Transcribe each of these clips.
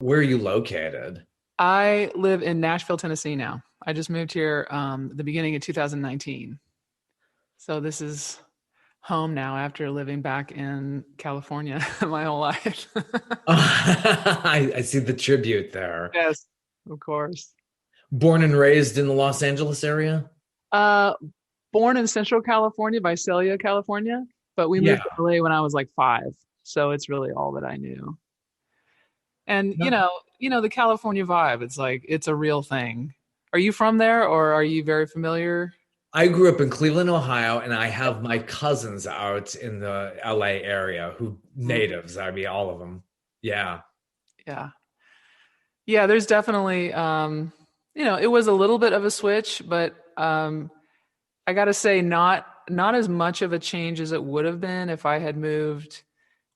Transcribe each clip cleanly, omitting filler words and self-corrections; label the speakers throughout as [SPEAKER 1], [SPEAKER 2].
[SPEAKER 1] Where are you located?
[SPEAKER 2] I live in Nashville, Tennessee now. I just moved here the beginning of 2019. So this is home now after living back in California my whole life.
[SPEAKER 1] I see the tribute there.
[SPEAKER 2] Yes, of course.
[SPEAKER 1] Born and raised in the Los Angeles area?
[SPEAKER 2] Uh, Born in Central California, Visalia, California, but we moved
[SPEAKER 1] Yeah.
[SPEAKER 2] to LA when I was like 5. So it's really all that I knew. And
[SPEAKER 1] No.
[SPEAKER 2] the California vibe, it's like it's a real thing. Are you from there or are you very familiar?
[SPEAKER 1] I grew up in Cleveland, Ohio, and I have my cousins out in the LA area who
[SPEAKER 2] Mm,
[SPEAKER 1] natives. I mean, all of them. Yeah.
[SPEAKER 2] yeah. Yeah, there's definitely it was a little bit of a switch, but I got to say not as much of a change as it would have been if I had moved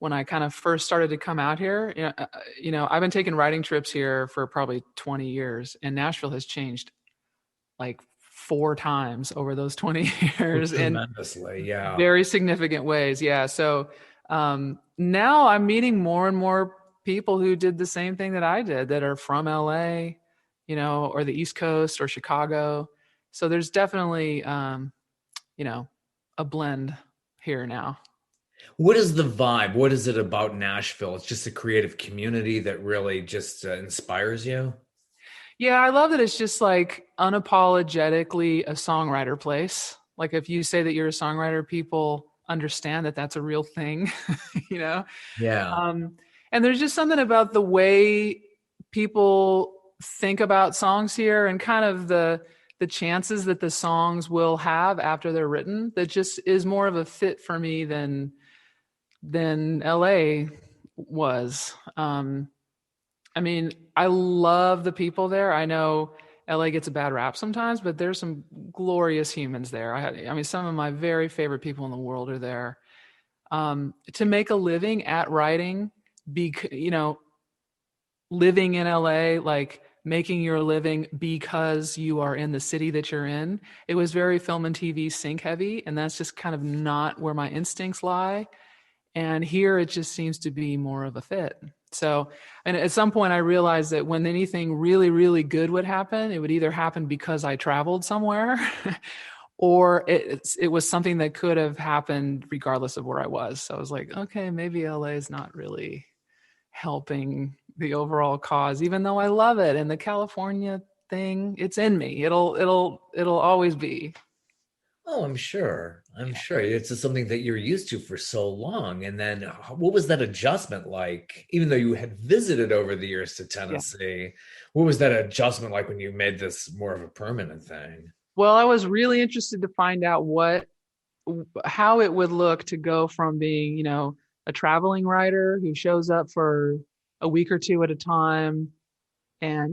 [SPEAKER 2] when I kind of first started to come out here. I've been taking writing trips here for probably 20 years, and Nashville has changed like 4 times over those 20
[SPEAKER 1] Oh,
[SPEAKER 2] years in
[SPEAKER 1] tremendously. Yeah.
[SPEAKER 2] very significant ways. Yeah. So now I'm meeting more and more people who did the same thing that I did that are from LA, or the East Coast or Chicago. So there's definitely, you know, a blend here now.
[SPEAKER 1] What is the vibe? What is it about Nashville? It's just a creative community that really just inspires you.
[SPEAKER 2] Yeah, I love that it's just like unapologetically a songwriter place. Like if you say that you're a songwriter, people understand that that's a real thing, you know?
[SPEAKER 1] Yeah.
[SPEAKER 2] Um, and there's just something about the way people think about songs here and kind of the chances that the songs will have after they're written that just is more of a fit for me than LA was. I mean, I love the people there. I know LA gets a bad rap sometimes, but there's some glorious humans there. I mean, some of my very favorite people in the world are there. To make a living at writing, be living in LA, like making your living because you are in the city that you're in. It was very film and TV sync heavy, and that's just kind of not where my instincts lie. And here it just seems to be more of a fit. So, and at some point I realized that when anything really, really good would happen, it would either happen because I traveled somewhere or it was something that could have happened regardless of where I was. So I was like, okay, maybe LA is not really helping the overall cause, even though I love it. And the California thing, it's in me. It'll always be.
[SPEAKER 1] Oh, I'm sure. I'm
[SPEAKER 2] Yeah.
[SPEAKER 1] sure. It's just something that you're used to for so long. And then what was that adjustment like? Even though you had visited over the years to
[SPEAKER 2] Yeah.
[SPEAKER 1] Tennessee, what was that adjustment like when you made this more of a permanent thing?
[SPEAKER 2] Well, I was really interested to find out how it would look to go from being, a traveling writer who shows up for a week or two at a time and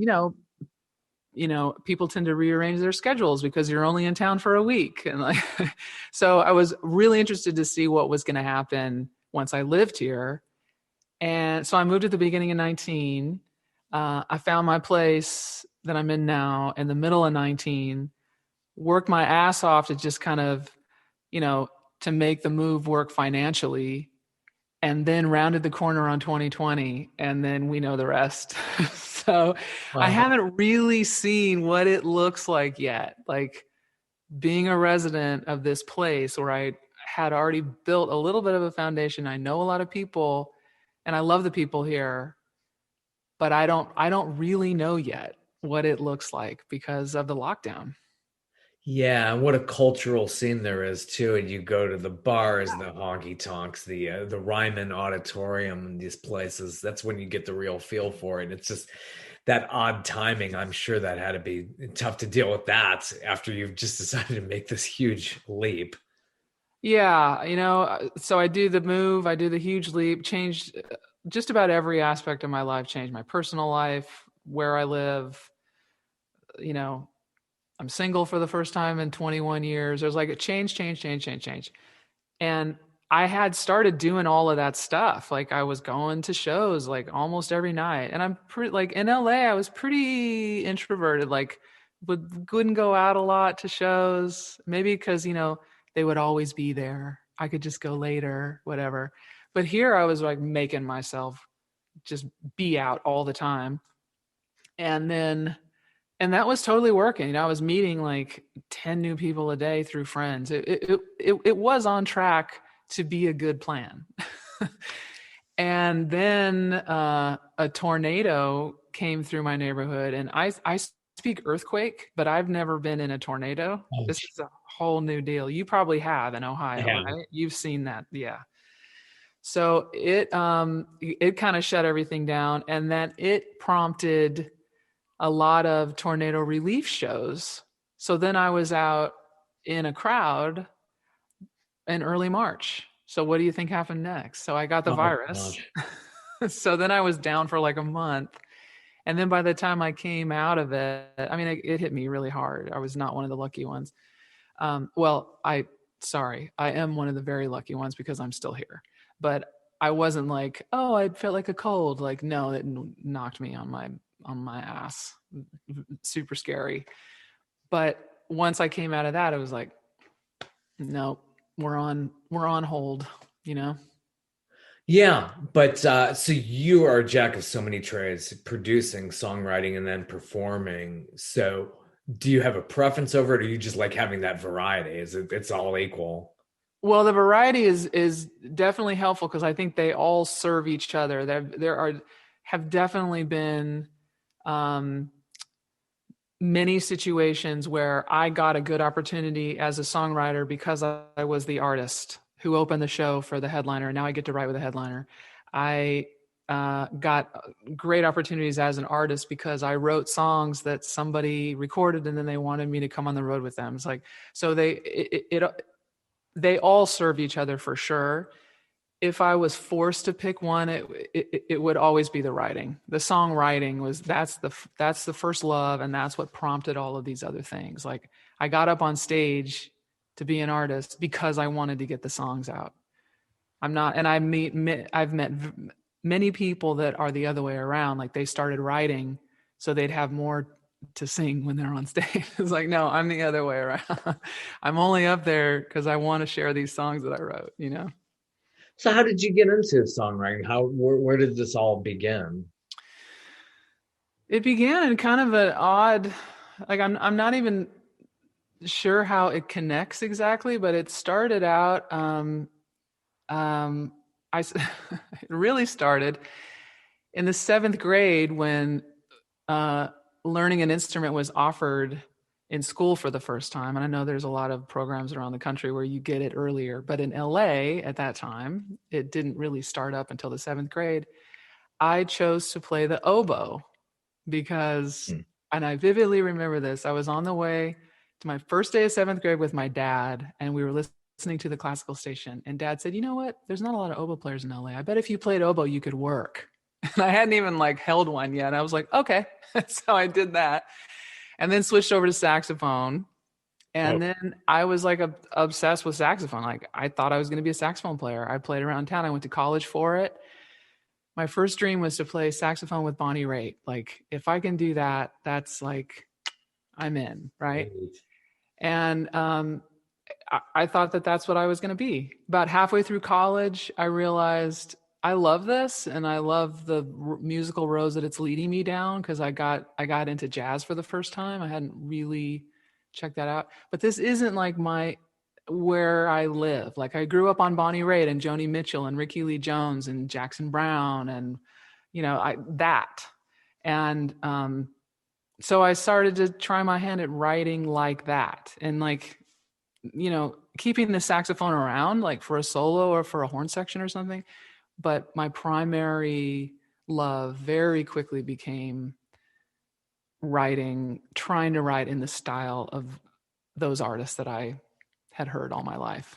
[SPEAKER 2] people tend to rearrange their schedules because you're only in town for a week and like so I was really interested to see what was going to happen once I lived here. And so I moved at the beginning of 19. I found my place that I'm in now in the middle of 19, worked my ass off to just kind of, you know, to make the move work financially, and then rounded the corner on 2020, and then we know the rest. So I
[SPEAKER 1] Wow.
[SPEAKER 2] haven't really seen what it looks like yet. Like being a resident of this place where I had already built a little bit of a foundation. I know a lot of people and I love the people here, but I don't really know yet what it looks like because of the lockdown.
[SPEAKER 1] Yeah, and what a cultural scene there is too. And you go to the bars, the honky tonks, the Ryman Auditorium, and these places. That's when you get the real feel for it. It's just that odd timing. I'm sure that had to be tough to deal with that after you've just decided to make this huge leap.
[SPEAKER 2] Yeah, so I do the move, I do the huge leap, changed just about every aspect of my life, changed my personal life, where I live, you know, I'm single for the first time in 21 years. There's like a change, change, change, change, change. And I had started doing all of that stuff. Like I was going to shows like almost every night. And I'm pretty like in LA, I was pretty introverted, like wouldn't go out a lot to shows. Maybe because, they would always be there. I could just go later, whatever. But here I was like making myself just be out all the time. And then, and that was totally working. You know, I was meeting like 10 new people a day through friends. It was on track to be a good plan. And then a tornado came through my neighborhood, and I speak earthquake, but I've never been in a tornado.
[SPEAKER 1] Oh,
[SPEAKER 2] This is a whole new deal. You probably have in Ohio,
[SPEAKER 1] yeah.
[SPEAKER 2] right? You've seen that, yeah. So it kind of shut everything down, and then it prompted a lot of tornado relief shows. So then I was out in a crowd in early March. So what do you think happened next? So I got the
[SPEAKER 1] Oh
[SPEAKER 2] virus.
[SPEAKER 1] gosh.
[SPEAKER 2] So then I was down for like a month. And then by the time I came out of it, I mean, it hit me really hard. I was not one of the lucky ones. Well, sorry, I am one of the very lucky ones because I'm still here. But I wasn't like, oh, I felt like a cold. Like, no, it knocked me on my ass. Super scary. But once I came out of that, it was like, no, we're on hold, you know?
[SPEAKER 1] Yeah, but so you are a jack of so many trades, producing, songwriting, and then performing. So do you have a preference over it, or you just like having that variety? Is it's all equal?
[SPEAKER 2] Well, the variety is definitely helpful because I think they all serve each other. There have definitely been um, many situations where I got a good opportunity as a songwriter because I was the artist who opened the show for the headliner. And now I get to write with a headliner. I got great opportunities as an artist because I wrote songs that somebody recorded and then they wanted me to come on the road with them. It's like, so they all serve each other for sure. If I was forced to pick one, it would always be the writing. The songwriting that's the first love, and that's what prompted all of these other things. Like I got up on stage to be an artist because I wanted to get the songs out. I'm not, and I've met many people that are the other way around. Like they started writing so they'd have more to sing when they're on stage. It's like, no, I'm the other way around. I'm only up there because I want to share these songs that I wrote, you know?
[SPEAKER 1] So how did you get into songwriting? Where did this all begin?
[SPEAKER 2] It began in kind of an odd, like I'm not even sure how it connects exactly, but it started out. Um, it really started in the seventh grade when uh, learning an instrument was offered in school for the first time. And I know there's a lot of programs around the country where you get it earlier, but in LA at that time, it didn't really start up until the seventh grade. I chose to play the oboe because,
[SPEAKER 1] Hmm.
[SPEAKER 2] and I vividly remember this. I was on the way to my first day of seventh grade with my dad, and we were listening to the classical station. And dad said, "You know what? There's not a lot of oboe players in LA. I bet if you played oboe, you could work." And I hadn't even like held one yet. I was like, okay. So I did that, and then switched over to saxophone.
[SPEAKER 1] Oh,
[SPEAKER 2] And then I was like obsessed with saxophone. Like I thought I was going to be a saxophone player. I played around town. I went to college for it. My first dream was to play saxophone with Bonnie Raitt. Like if I can do that, that's like I'm in, right?
[SPEAKER 1] great.
[SPEAKER 2] And I thought that that's what I was going to be. About halfway through college, I realized I love this, and I love the musical roads that it's leading me down because I got into jazz for the first time. I hadn't really checked that out, but this isn't like my where I live. Like I grew up on Bonnie Raitt and Joni Mitchell and Ricky Lee Jones and Jackson Brown and that. And so I started to try my hand at writing like that, and like keeping the saxophone around like for a solo or for a horn section or something. But my primary love very quickly became writing, trying to write in the style of those artists that I had heard all my life.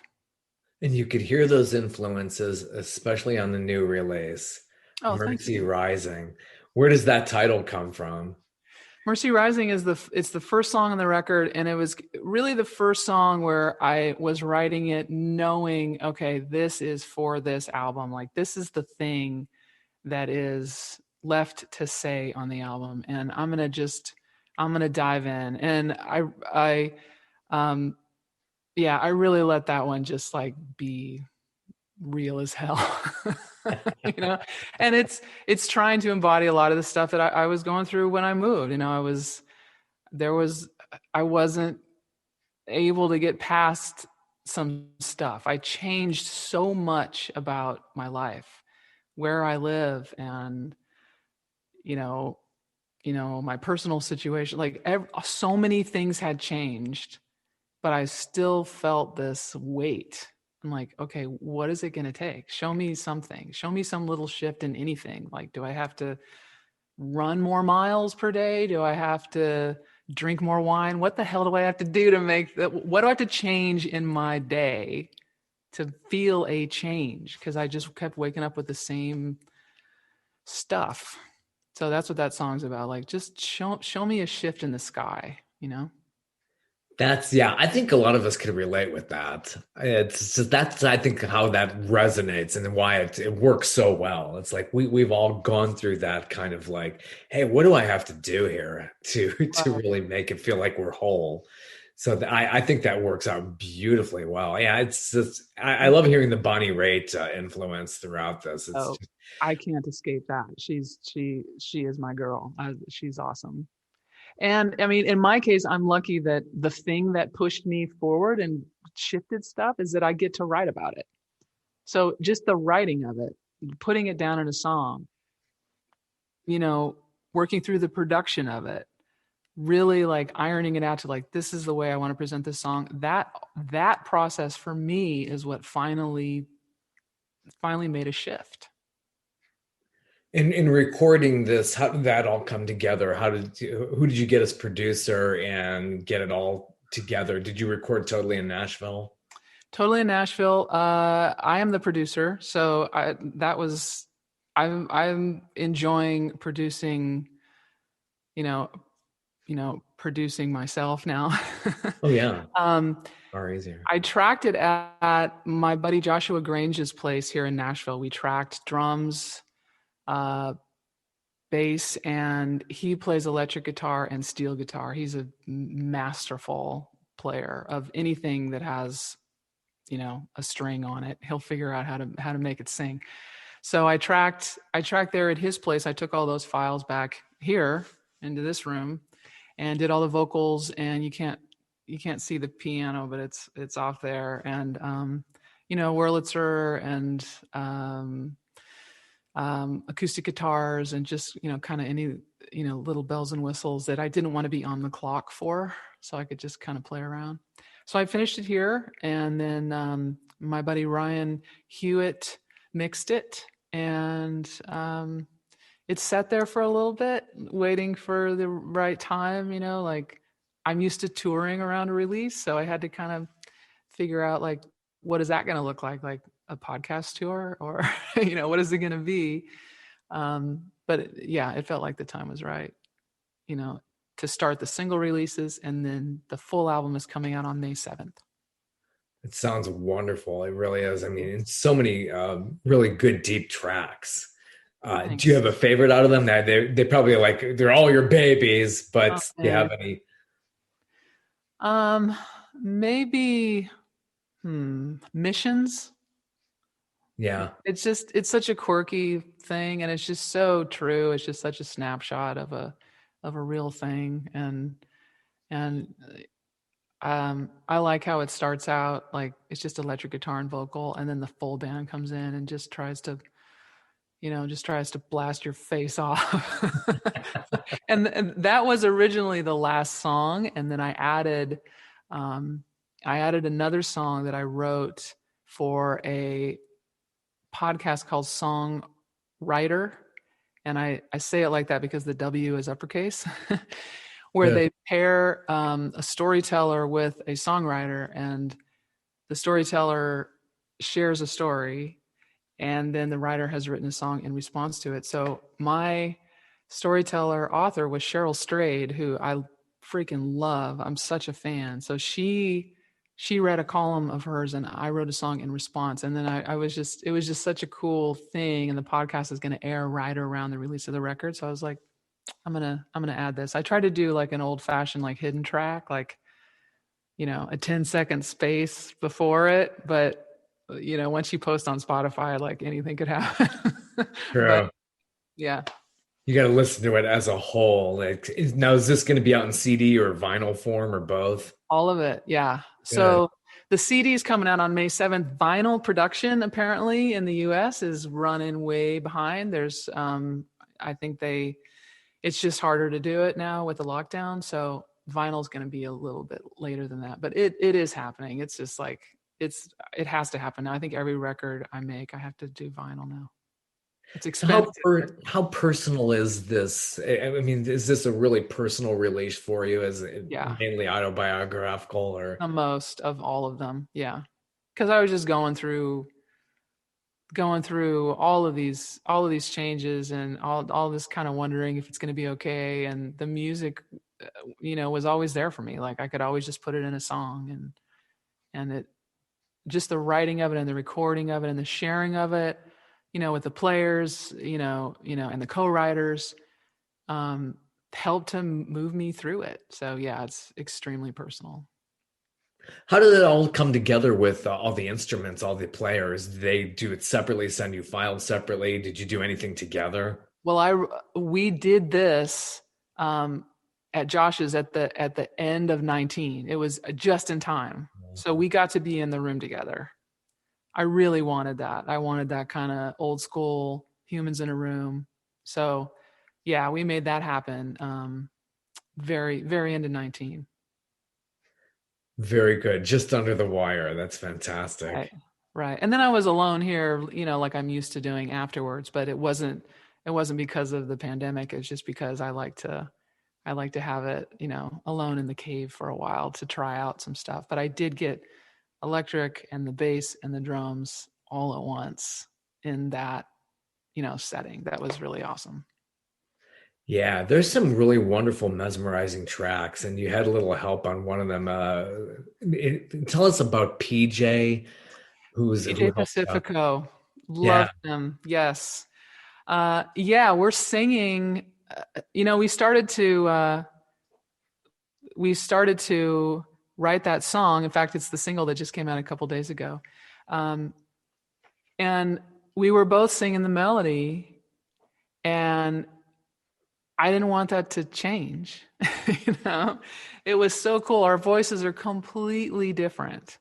[SPEAKER 1] And you could hear those influences, especially on the new release,
[SPEAKER 2] Oh, thank
[SPEAKER 1] Mercy
[SPEAKER 2] you.
[SPEAKER 1] Rising. Where does that title come from?
[SPEAKER 2] Mercy Rising is it's the first song on the record, and it was really the first song where I was writing it knowing, okay, this is for this album. Like this is the thing that is left to say on the album, and I'm gonna dive in. And I yeah, I really let that one just like be real as hell. You know, and it's trying to embody a lot of the stuff that I was going through when I moved. You know, I wasn't able to get past some stuff. I changed so much about my life, where I live, and you know, my personal situation. Like so many things had changed, but I still felt this weight. I'm like, okay, what is it going to take? Show me something. Show me some little shift in anything. Like, do I have to run more miles per day? Do I have to drink more wine? What the hell do I have to do to make that? What do I have to change in my day to feel a change? Because I just kept waking up with the same stuff. So that's what that song's about. Like, just show me a shift in the sky, you know?
[SPEAKER 1] That's yeah, I think a lot of us could relate with that. It's just that's I think how that resonates and why it works so well. It's like we've all gone through that kind of like, hey, what do I have to do here to
[SPEAKER 2] Right.
[SPEAKER 1] really make it feel like we're whole? So I think that works out beautifully well. Yeah, it's just I love hearing the Bonnie Raitt influence throughout this. It's
[SPEAKER 2] Oh,
[SPEAKER 1] just
[SPEAKER 2] I can't escape that. She is my girl. She's awesome. And I mean, in my case, I'm lucky that the thing that pushed me forward and shifted stuff is that I get to write about it. So just the writing of it, putting it down in a song, you know, working through the production of it, really like ironing it out to like, this is the way I want to present this song. That process for me is what finally made a shift.
[SPEAKER 1] in recording this, how did that all come together? Who did you get as producer and get it all together? Did you record totally in Nashville?
[SPEAKER 2] Totally in Nashville. I am the producer, so I'm enjoying producing, you know, producing myself now.
[SPEAKER 1] Oh yeah,
[SPEAKER 2] um,
[SPEAKER 1] far easier.
[SPEAKER 2] I tracked it at my buddy Joshua Grange's place here in Nashville. We tracked drums, uh, bass, and he plays electric guitar and steel guitar. He's a masterful player of anything that has, a string on it. He'll figure out how to make it sing. So I tracked there at his place. I took all those files back here into this room and did all the vocals, and you can't see the piano, but it's off there, and Wurlitzer, and acoustic guitars, and just kind of any little bells and whistles that I didn't want to be on the clock for, so I could just kind of play around. So I finished it here, and then my buddy Ryan Hewitt mixed it, and it sat there for a little bit, waiting for the right time. Like, I'm used to touring around a release, so I had to kind of figure out, like, what is that going to look like a podcast tour, or what is it going to be? But yeah, it felt like the time was right, to start the single releases, and then the full album is coming out on May 7th.
[SPEAKER 1] It sounds wonderful. It really is. I mean, it's so many really good deep tracks. Do you
[SPEAKER 2] Thanks.
[SPEAKER 1] have a favorite out of them? That they probably like they're all your babies,
[SPEAKER 2] Oh,
[SPEAKER 1] but do you
[SPEAKER 2] man.
[SPEAKER 1] have any?
[SPEAKER 2] Um, Maybe Missions.
[SPEAKER 1] Yeah,
[SPEAKER 2] It's such a quirky thing, and it's just so true. It's just such a snapshot of a real thing, and I like how it starts out like it's just electric guitar and vocal, and then the full band comes in and just tries to blast your face off. And that was originally the last song, and then I added another song that I wrote for a podcast called Songwriter, and I say it like that because the W is uppercase, where
[SPEAKER 1] yeah.
[SPEAKER 2] they pair a storyteller with a songwriter, and the storyteller shares a story, and then the writer has written a song in response to it. So my storyteller author was Cheryl Strayed, who I freaking love. I'm such a fan. So she read a column of hers, and I wrote a song in response. And then it was just such a cool thing. And the podcast is going to air right around the release of the record. So I was like, I'm gonna add this. I tried to do like an old fashioned like hidden track, like a 10-second space before it, but once you post on Spotify, like anything could happen. But
[SPEAKER 1] True.
[SPEAKER 2] yeah,
[SPEAKER 1] You got to listen to it as a whole. Like, now, is this going to be out in CD or vinyl form or both?
[SPEAKER 2] all of it. Yeah.
[SPEAKER 1] Good.
[SPEAKER 2] So the CD is coming out on May 7th. Vinyl production apparently in the US is running way behind. I think it's just harder to do it now with the lockdown. So vinyl is going to be a little bit later than that, but it is happening. It's just like, it has to happen now. I think every record I make, I have to do vinyl now. It's
[SPEAKER 1] So
[SPEAKER 2] expensive.
[SPEAKER 1] how personal is this? I mean, is this a really personal release for you? Is it
[SPEAKER 2] Yeah.
[SPEAKER 1] mainly autobiographical or?
[SPEAKER 2] The most of all of them. Yeah. Cause I was just going through all of these changes and all this kind of wondering if it's going to be okay. And the music, was always there for me. Like I could always just put it in a song, and it, just the writing of it and the recording of it and the sharing of it, with the players, and the co-writers, um, helped to move me through it. So yeah, it's extremely personal.
[SPEAKER 1] How did it all come together with all the instruments, all the players? Did they do it separately, send you files separately? Did you do anything together?
[SPEAKER 2] Well, we did this, um, at Josh's at the end of 19. It was just in time, so we got to be in the room together. I really wanted that. I wanted that kind of old school humans in a room. So, yeah, we made that happen. Very, very into 19.
[SPEAKER 1] Very good. Just under the wire. That's
[SPEAKER 2] Right.
[SPEAKER 1] fantastic.
[SPEAKER 2] Right. And then I was alone here, like I'm used to doing afterwards, but it wasn't because of the pandemic. It's just because I like to have it, alone in the cave for a while to try out some stuff. But I did get electric and the bass and the drums all at once in that, setting. That was really awesome.
[SPEAKER 1] Yeah, there's some really wonderful, mesmerizing tracks, and you had a little help on one of them. Tell us about PJ, who
[SPEAKER 2] PJ
[SPEAKER 1] helped out.
[SPEAKER 2] Pacifico,
[SPEAKER 1] Yeah,
[SPEAKER 2] love him. Yes. Yeah, we're singing. We started to write that song. In fact, it's the single that just came out a couple days ago. Um, and we were both singing the melody, and I didn't want that to change. you know, it was so cool. Our voices are completely different,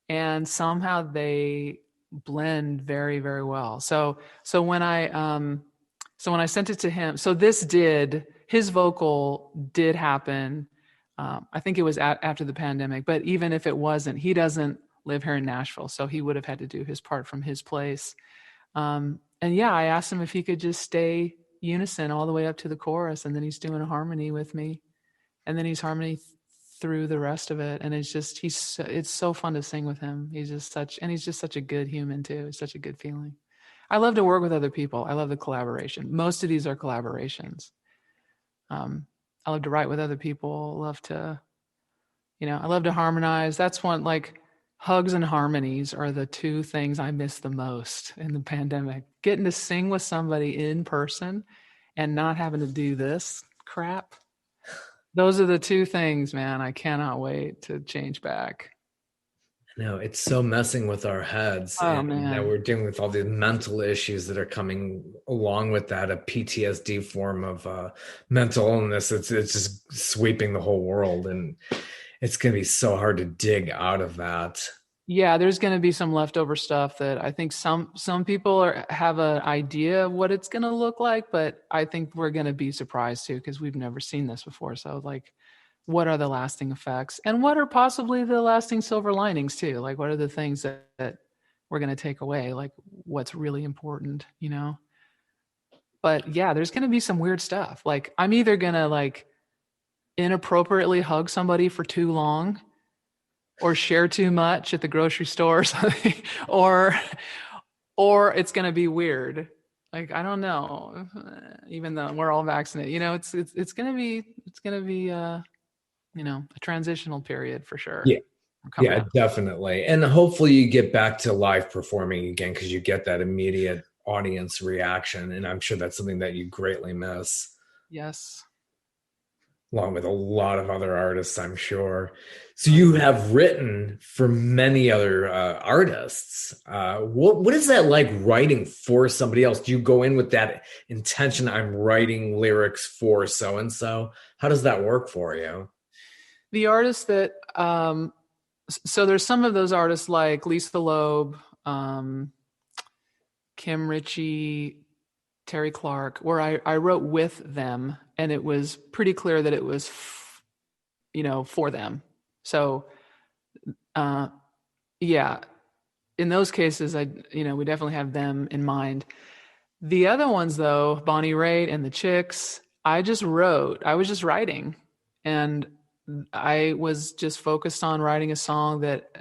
[SPEAKER 2] and somehow they blend very, very well. So when I sent it to him, so his vocal did happen. I think it was after the pandemic, but even if it wasn't, he doesn't live here in Nashville, so he would have had to do his part from his place. And yeah, I asked him if he could just stay unison all the way up to the chorus, and then he's doing a harmony with me, and then he's harmony through the rest of it, and it's so fun to sing with him. He's just such a good human too. It's such a good feeling. I love to work with other people. I love the collaboration. Most of these are collaborations. I love to write with other people. I love to harmonize. That's one, like, hugs and harmonies are the two things I miss the most in the pandemic. Getting to sing with somebody in person and not having to do this crap. Those are the two things, man. I cannot wait to change back.
[SPEAKER 1] no, it's so messing with our heads,
[SPEAKER 2] Oh
[SPEAKER 1] and now
[SPEAKER 2] man.
[SPEAKER 1] we're dealing with all the mental issues that are coming along with that. A PTSD form of mental illness. It's just sweeping the whole world, and it's going to be so hard to dig out of that.
[SPEAKER 2] Yeah, there's going to be some leftover stuff that I think some people have an idea of what it's going to look like, but I think we're going to be surprised too because we've never seen this before. So, like, what are the lasting effects, and what are possibly the lasting silver linings too? Like, what are the things that we're going to take away? Like, what's really important? But yeah, there's going to be some weird stuff. Like, I'm either going to, like, inappropriately hug somebody for too long, or share too much at the grocery store or something, or or it's going to be weird. Like, I don't know. Even though we're all vaccinated, it's going to be a transitional period for sure.
[SPEAKER 1] Yeah,
[SPEAKER 2] I'm coming
[SPEAKER 1] yeah,
[SPEAKER 2] out.
[SPEAKER 1] definitely. And hopefully you get back to live performing again because you get that immediate audience reaction, and I'm sure that's something that you greatly miss.
[SPEAKER 2] Yes.
[SPEAKER 1] along with a lot of other artists, I'm sure. So
[SPEAKER 2] Oh
[SPEAKER 1] you
[SPEAKER 2] yeah.
[SPEAKER 1] have written for many other artists. What is that like writing for somebody else? Do you go in with that intention? I'm writing lyrics for so and so. How does that work for you?
[SPEAKER 2] The artists that so there's some of those artists like Lisa Loeb, um, Kim Ritchie, Terry Clark, where I wrote with them, and it was pretty clear that it was, for them. So, uh, yeah, in those cases, we definitely have them in mind. The other ones, though, Bonnie Raitt and the Chicks, I just wrote. I was just writing, and I was just focused on writing a song that,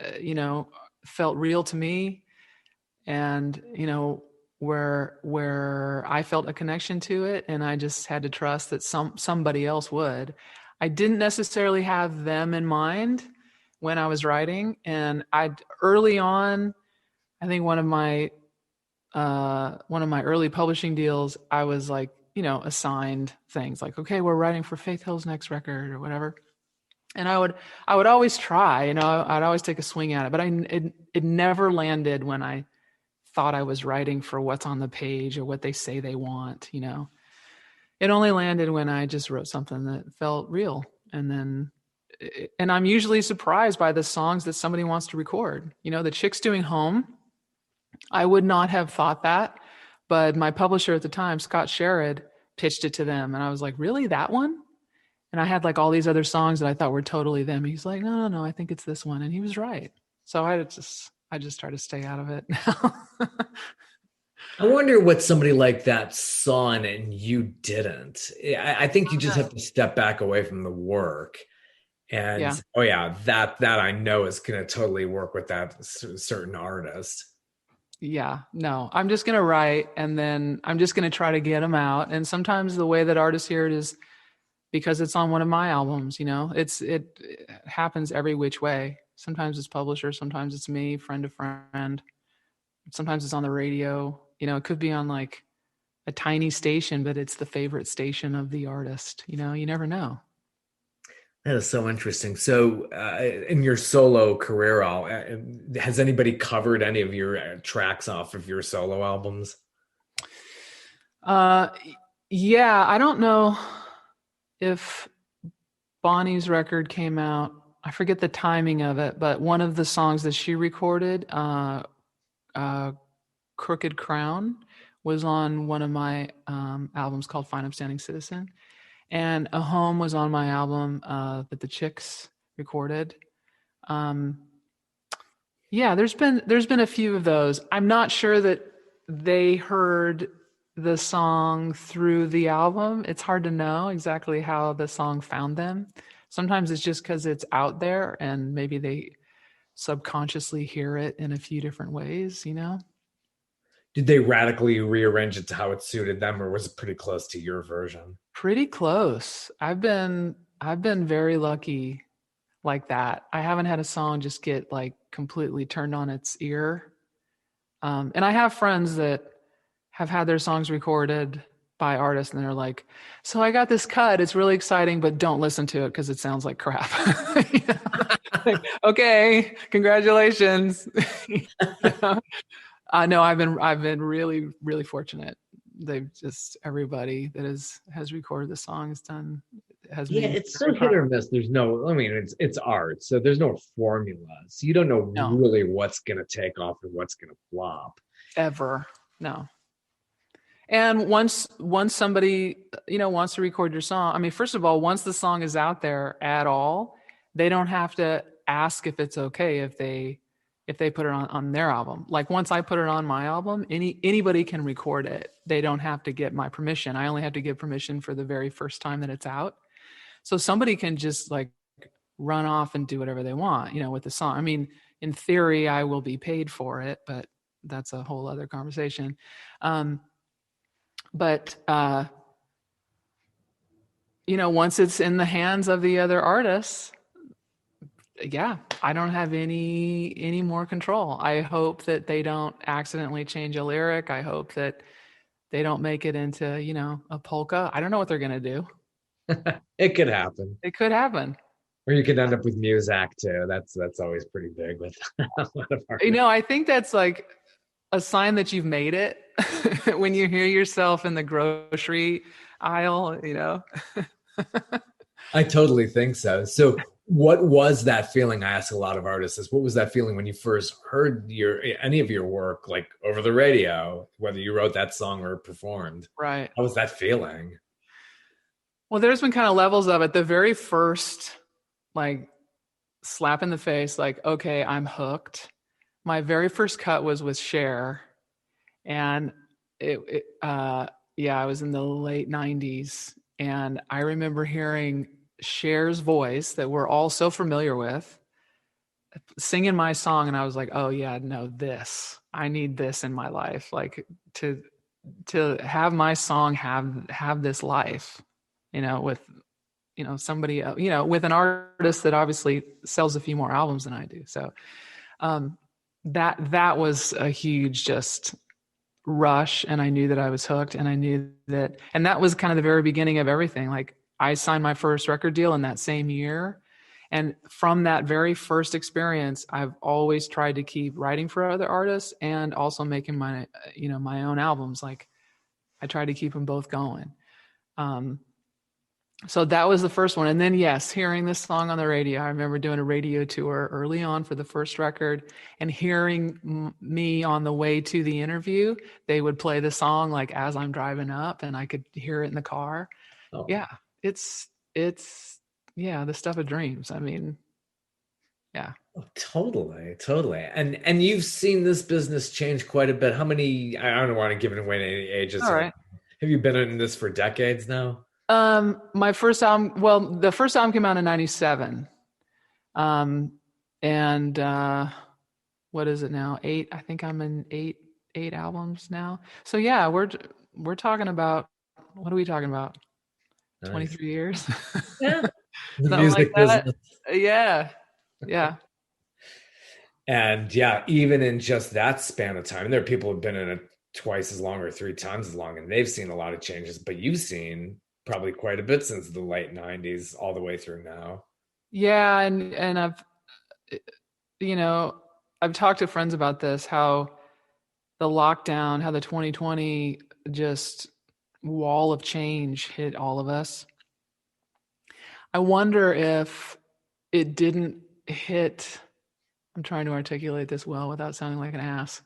[SPEAKER 2] felt real to me, and where I felt a connection to it, and I just had to trust that somebody else would. I didn't necessarily have them in mind when I was writing, and I early on, I think one of my early publishing deals, I was like, assigned things like, okay, we're writing for Faith Hill's next record or whatever, and I would always try, I'd always take a swing at it, but it never landed when I thought I was writing for what's on the page or what they say they want. It only landed when I just wrote something that felt real. And I'm usually surprised by the songs that somebody wants to record. The Chicks doing Home, I would not have thought that, but my publisher at the time, Scott Sherrod, pitched it to them. And I was like, really, that one? And I had like all these other songs that I thought were totally them. He's like, no, no, no, I think it's this one. And he was right. So I just try to stay out of it now.
[SPEAKER 1] I wonder what somebody like that saw in it and you didn't. I think you just have to step back away from the work and
[SPEAKER 2] Yeah.
[SPEAKER 1] oh yeah, that I know is going to totally work with that certain artist.
[SPEAKER 2] Yeah. No, I'm just going to write, and then I'm just going to try to get them out. And sometimes the way that artists hear it is because it's on one of my albums. It happens every which way. Sometimes it's publisher, sometimes it's me, friend to friend. Sometimes it's on the radio. It could be on like a tiny station, but it's the favorite station of the artist. You never know.
[SPEAKER 1] That is so interesting. So, in your solo career, Al, has anybody covered any of your tracks off of your solo albums?
[SPEAKER 2] Uh, yeah, I don't know if Bonnie's record came out. I forget the timing of it, but one of the songs that she recorded, uh, "Crooked Crown," was on one of my albums called "Fine Upstanding Citizen," and "A Home" was on my album that the Chicks recorded. Um, yeah, there's been a few of those. I'm not sure that they heard the song through the album. It's hard to know exactly how the song found them. Sometimes it's just because it's out there and maybe they subconsciously hear it in a few different ways.
[SPEAKER 1] Did they radically rearrange it to how it suited them, or was it pretty close to your version?
[SPEAKER 2] Pretty close. I've been very lucky like that. I haven't had a song just get like completely turned on its ear. And I have friends that have had their songs recorded by artists and they're like, so I got this cut. It's really exciting, but don't listen to it because it sounds like crap. Like, okay, congratulations. No, I've been really, really fortunate. They've just everybody that has recorded the song has
[SPEAKER 1] Yeah,
[SPEAKER 2] made me
[SPEAKER 1] it's so
[SPEAKER 2] very
[SPEAKER 1] hit
[SPEAKER 2] proud.
[SPEAKER 1] or miss. There's no, I mean, it's art, so there's no formula. So you don't know
[SPEAKER 2] No,
[SPEAKER 1] really what's gonna take off and what's gonna flop.
[SPEAKER 2] ever. No. And once somebody wants to record your song, I mean, first of all, once the song is out there at all, they don't have to ask if it's okay if they put it on their album. Like once I put it on my album, anybody can record it. They don't have to get my permission. I only have to give permission for the very first time that it's out. So somebody can just like run off and do whatever they want, with the song. I mean, in theory, I will be paid for it, but that's a whole other conversation. Um, but once it's in the hands of the other artists, yeah, I don't have any more control. I hope that they don't accidentally change a lyric. I hope that they don't make it into, a polka. I don't know what they're gonna do.
[SPEAKER 1] It could happen.
[SPEAKER 2] It could happen.
[SPEAKER 1] Or you could end up with Muzak too. That's always pretty big with a lot of artists.
[SPEAKER 2] I think that's like a sign that you've made it when you hear yourself in the grocery aisle.
[SPEAKER 1] I totally think so. So what was that feeling? I ask a lot of artists this. What was that feeling when you first heard your any of your work, like over the radio, whether you wrote that song or performed?
[SPEAKER 2] Right.
[SPEAKER 1] How was that feeling?
[SPEAKER 2] Well, there's been kind of levels of it. The very first, like, slap in the face, like, okay, I'm hooked. My very first cut was with Cher, and yeah, I was in the late '90s, and I remember hearing Cher's voice that we're all so familiar with, singing my song, and I was like, oh yeah, no, I need this in my life, like to have my song have this life, with somebody else, with an artist that obviously sells a few more albums than I do. So um, that was a huge just rush, and I knew that I was hooked, and I knew that, and that was kind of the very beginning of everything. Like, I signed my first record deal in that same year, and from that very first experience, I've always tried to keep writing for other artists and also making my own albums. Like, I try to keep them both going. Um, so that was the first one. And then, yes, hearing this song on the radio. I remember doing a radio tour early on for the first record, and hearing me on the way to the interview. They would play the song like as I'm driving up, and I could hear it in the car.
[SPEAKER 1] Oh,
[SPEAKER 2] Yeah, it's yeah, the stuff of dreams. I mean, yeah.
[SPEAKER 1] oh, totally, totally. And you've seen this business change quite a bit. How many, I don't want to give it away any ages
[SPEAKER 2] All
[SPEAKER 1] or
[SPEAKER 2] right.
[SPEAKER 1] anything. Have you been in this for decades now?
[SPEAKER 2] My first album, well, the first album came out in '97. Um, and what is it now? Eight. I think I'm in eight albums now. So yeah, we're talking about, what are we talking about?
[SPEAKER 1] Nice.
[SPEAKER 2] 23 years,
[SPEAKER 1] Yeah. The
[SPEAKER 2] something like
[SPEAKER 1] music
[SPEAKER 2] that.
[SPEAKER 1] business.
[SPEAKER 2] Yeah, yeah,
[SPEAKER 1] And yeah, even in just that span of time, there are people who've been in it twice as long or three times as long, and they've seen a lot of changes, but you've seen probably quite a bit since the late 90s all the way through now.
[SPEAKER 2] yeah. And you know, I've talked to friends about this, how the lockdown, how the 2020 just wall of change hit all of us. I wonder if it didn't hit, I'm trying to articulate this well without sounding like an ass,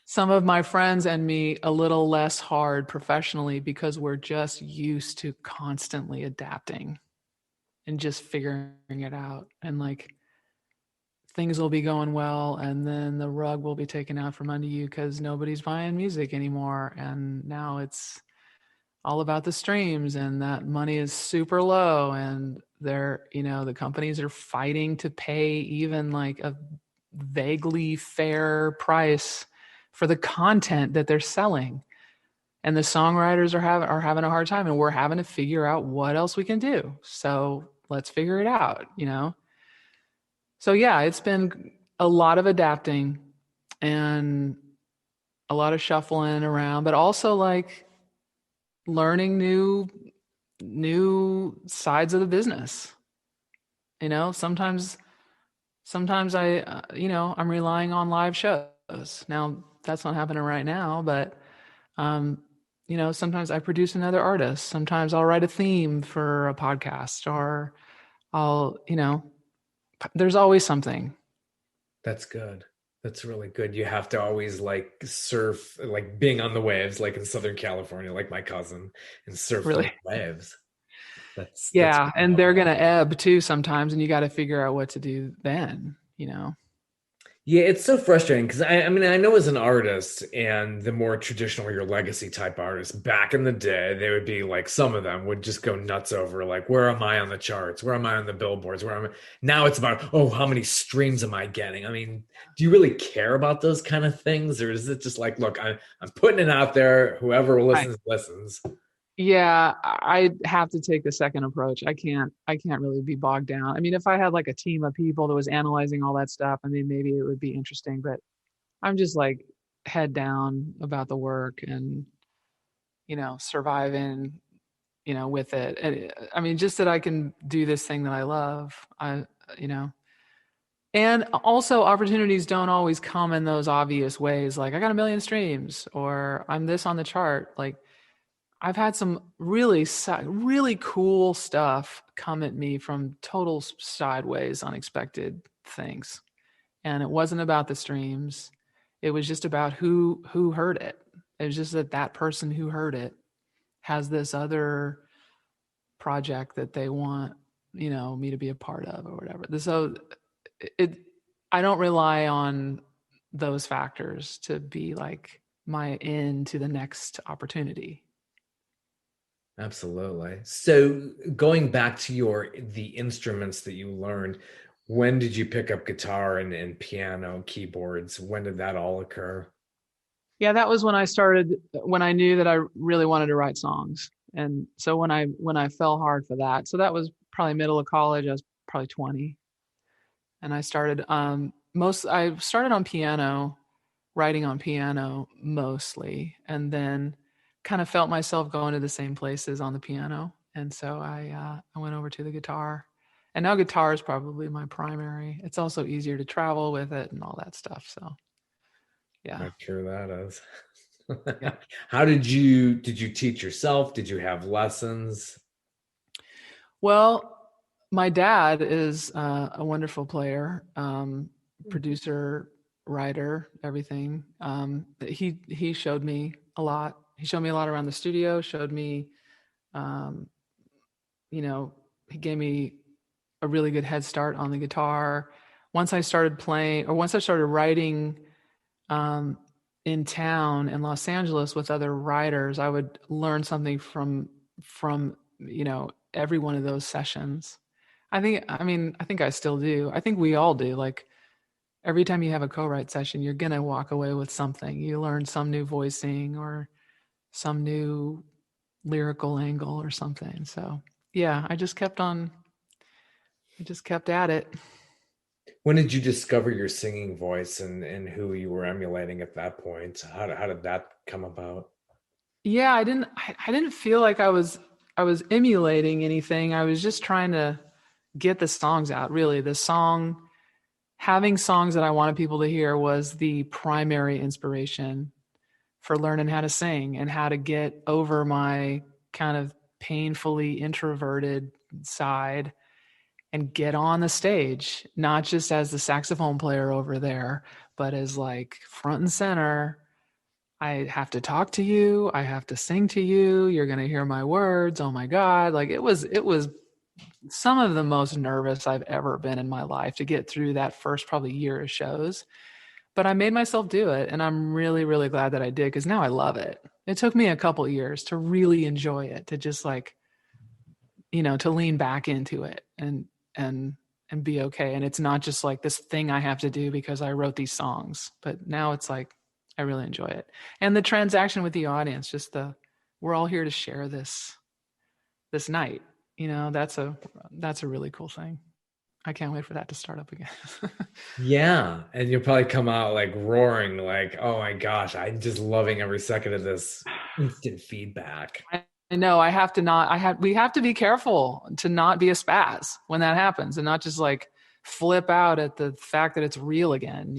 [SPEAKER 2] some of my friends and me a little less hard professionally, because we're just used to constantly adapting and just figuring it out. And like, things will be going well, and then the rug will be taken out from under you because nobody's buying music anymore. And now it's all about the streams, and that money is super low, and the companies are fighting to pay even like a vaguely fair price for the content that they're selling, and the songwriters are having a hard time, and we're having to figure out what else we can do. So let's figure it out. So yeah, it's been a lot of adapting and a lot of shuffling around, but also like learning new sides of the business. Sometimes I I'm relying on live shows. Now that's not happening right now, but um sometimes I produce another artist. Sometimes I'll write a theme for a podcast, or there's always something.
[SPEAKER 1] That's good. That's really good. You have to always like surf, like being on the waves, like in Southern California, like my cousin, and surf those
[SPEAKER 2] Really.
[SPEAKER 1] waves. That's
[SPEAKER 2] Yeah, and they're going to ebb too sometimes, and you got to figure out what to do then.
[SPEAKER 1] Yeah, it's so frustrating because I mean, I know as an artist and the more traditional your legacy type artists back in the day, they would be like some of them would just go nuts over like, where am I on the charts? Where am I on the billboards? Where am I? Now it's about, oh, how many streams am I getting? I mean, do you really care about those kind of things, or is it just like, look, I'm putting it out there. Whoever
[SPEAKER 2] Right.
[SPEAKER 1] listens, listens.
[SPEAKER 2] Yeah, I have to take the second approach. I can't really be bogged down. I mean, if I had like a team of people that was analyzing all that stuff, I mean, maybe it would be interesting, but I'm just like head down about the work and surviving, with it. And I mean, just that I can do this thing that I love. You know, and also opportunities don't always come in those obvious ways. Like I got 1 million streams or I'm this on the chart. Like I've had some really cool stuff come at me from total sideways, unexpected things. And it wasn't about the streams. It was just about who heard it. It was just that person who heard it has this other project that they want, me to be a part of or whatever. So it I don't rely on those factors to be like my in to the next opportunity.
[SPEAKER 1] Absolutely. So going back to the instruments that you learned, when did you pick up guitar and piano, keyboards? When did that all occur?
[SPEAKER 2] Yeah, that was when I knew that I really wanted to write songs. And so when I fell hard for that, so that was probably middle of college. I was probably 20, and I started on piano, writing on piano mostly, and then kind of felt myself going to the same places on the piano. And so I went over to the guitar. And now guitar is probably my primary. It's also easier to travel with it and all that stuff. So yeah.
[SPEAKER 1] Not sure that is.
[SPEAKER 2] Yeah.
[SPEAKER 1] How did you teach yourself? Did you have lessons?
[SPEAKER 2] Well, my dad is a wonderful player, producer, writer, everything. He showed me a lot. He showed me a lot around the studio. Showed me, um, he gave me a really good head start on the guitar. Once I started writing in town in Los Angeles with other writers, I would learn something from every one of those sessions. I think I still do. I think we all do. Like every time you have a co-write session, you're gonna walk away with something. You learn some new voicing or some new lyrical angle or something. So yeah, I just kept at it.
[SPEAKER 1] When did you discover your singing voice and who you were emulating at that point? How did that come about?
[SPEAKER 2] Yeah, I didn't feel like I was emulating anything. I was just trying to get the songs out. Really, having songs that I wanted people to hear was the primary inspiration for learning how to sing and how to get over my kind of painfully introverted side and get on the stage, not just as the saxophone player over there, but as like front and center. I have to talk to you. I have to sing to you. You're going to hear my words. Oh my God. Like it was some of the most nervous I've ever been in my life to get through that first probably year of shows. But I made myself do it. And I'm really, really glad that I did because now I love it. It took me a couple years to really enjoy it, to just like, to lean back into it and and be okay. And it's not just like this thing I have to do because I wrote these songs, but now it's like I really enjoy it. And the transaction with the audience, we're all here to share this night. That's a really cool thing. I can't wait for that to start up again.
[SPEAKER 1] Yeah, and you'll probably come out like roaring, like, "Oh my gosh, I'm just loving every second of this instant feedback."
[SPEAKER 2] I know we have to be careful to not be a spaz when that happens and not just like flip out at the fact that it's real again.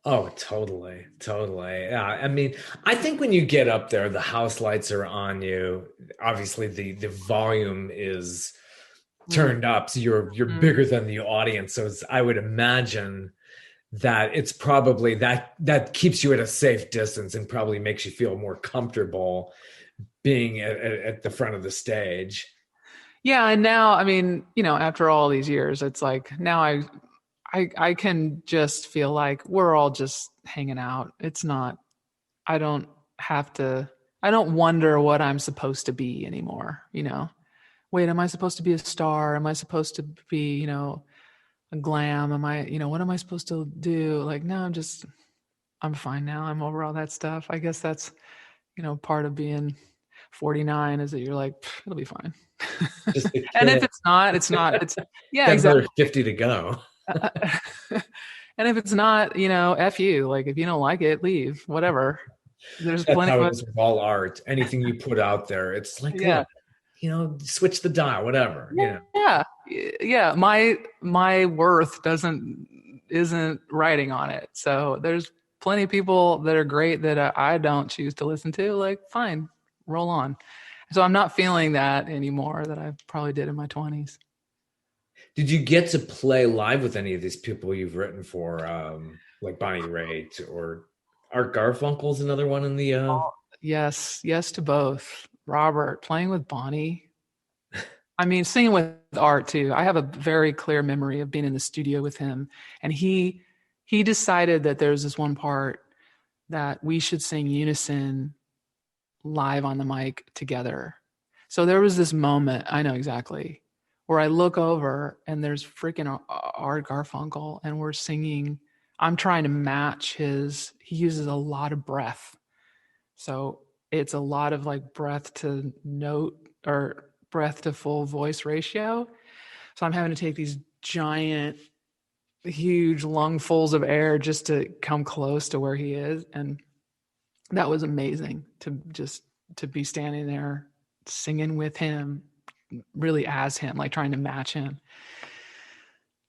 [SPEAKER 1] Oh, totally, totally. Yeah, I mean, I think when you get up there, the house lights are on you. Obviously, the volume is
[SPEAKER 2] Mm,
[SPEAKER 1] turned up, so you're
[SPEAKER 2] mm.
[SPEAKER 1] bigger than the audience. So I would imagine that it's probably that keeps you at a safe distance and probably makes you feel more comfortable being at the front of the stage.
[SPEAKER 2] Yeah, and now, I mean, after all these years, it's like now I can just feel like we're all just hanging out. It's not I don't have to I don't wonder what I'm supposed to be anymore. Wait, am I supposed to be a star? Am I supposed to be, a glam? What am I supposed to do? Like, no, I'm fine now. I'm over all that stuff. I guess that's, part of being 49 is that you're like, it'll be fine.
[SPEAKER 1] Just a
[SPEAKER 2] And if
[SPEAKER 1] kid.
[SPEAKER 2] it's not, it's not. It's yeah,
[SPEAKER 1] Got
[SPEAKER 2] exactly.
[SPEAKER 1] another 50 to go.
[SPEAKER 2] And if it's not, F you. Like if you don't like it, leave. Whatever. There's
[SPEAKER 1] That's
[SPEAKER 2] plenty
[SPEAKER 1] how
[SPEAKER 2] of
[SPEAKER 1] it
[SPEAKER 2] us.
[SPEAKER 1] is with all art. Anything you put out there, it's like,
[SPEAKER 2] Yeah.
[SPEAKER 1] look, switch the dial, whatever.
[SPEAKER 2] Yeah. Yeah. My worth isn't writing on it. So there's plenty of people that are great that I don't choose to listen to. Like, fine, roll on. So I'm not feeling that anymore that I probably did in my 20s.
[SPEAKER 1] Did you get to play live with any of these people you've written for, like Bonnie Raitt or Art Garfunkel's another one in the
[SPEAKER 2] Yes, yes to both. Robert playing with Bonnie. I mean, singing with Art too. I have a very clear memory of being in the studio with him, and he decided that there's this one part that we should sing unison live on the mic together. So there was this moment, I know exactly, where I look over and there's freaking Art Garfunkel and we're singing. I'm trying to match he uses a lot of breath. So it's a lot of like breath to note or breath to full voice ratio. So I'm having to take these giant, huge lungfuls of air just to come close to where he is. And that was amazing to be standing there singing with him, really as him, like trying to match him.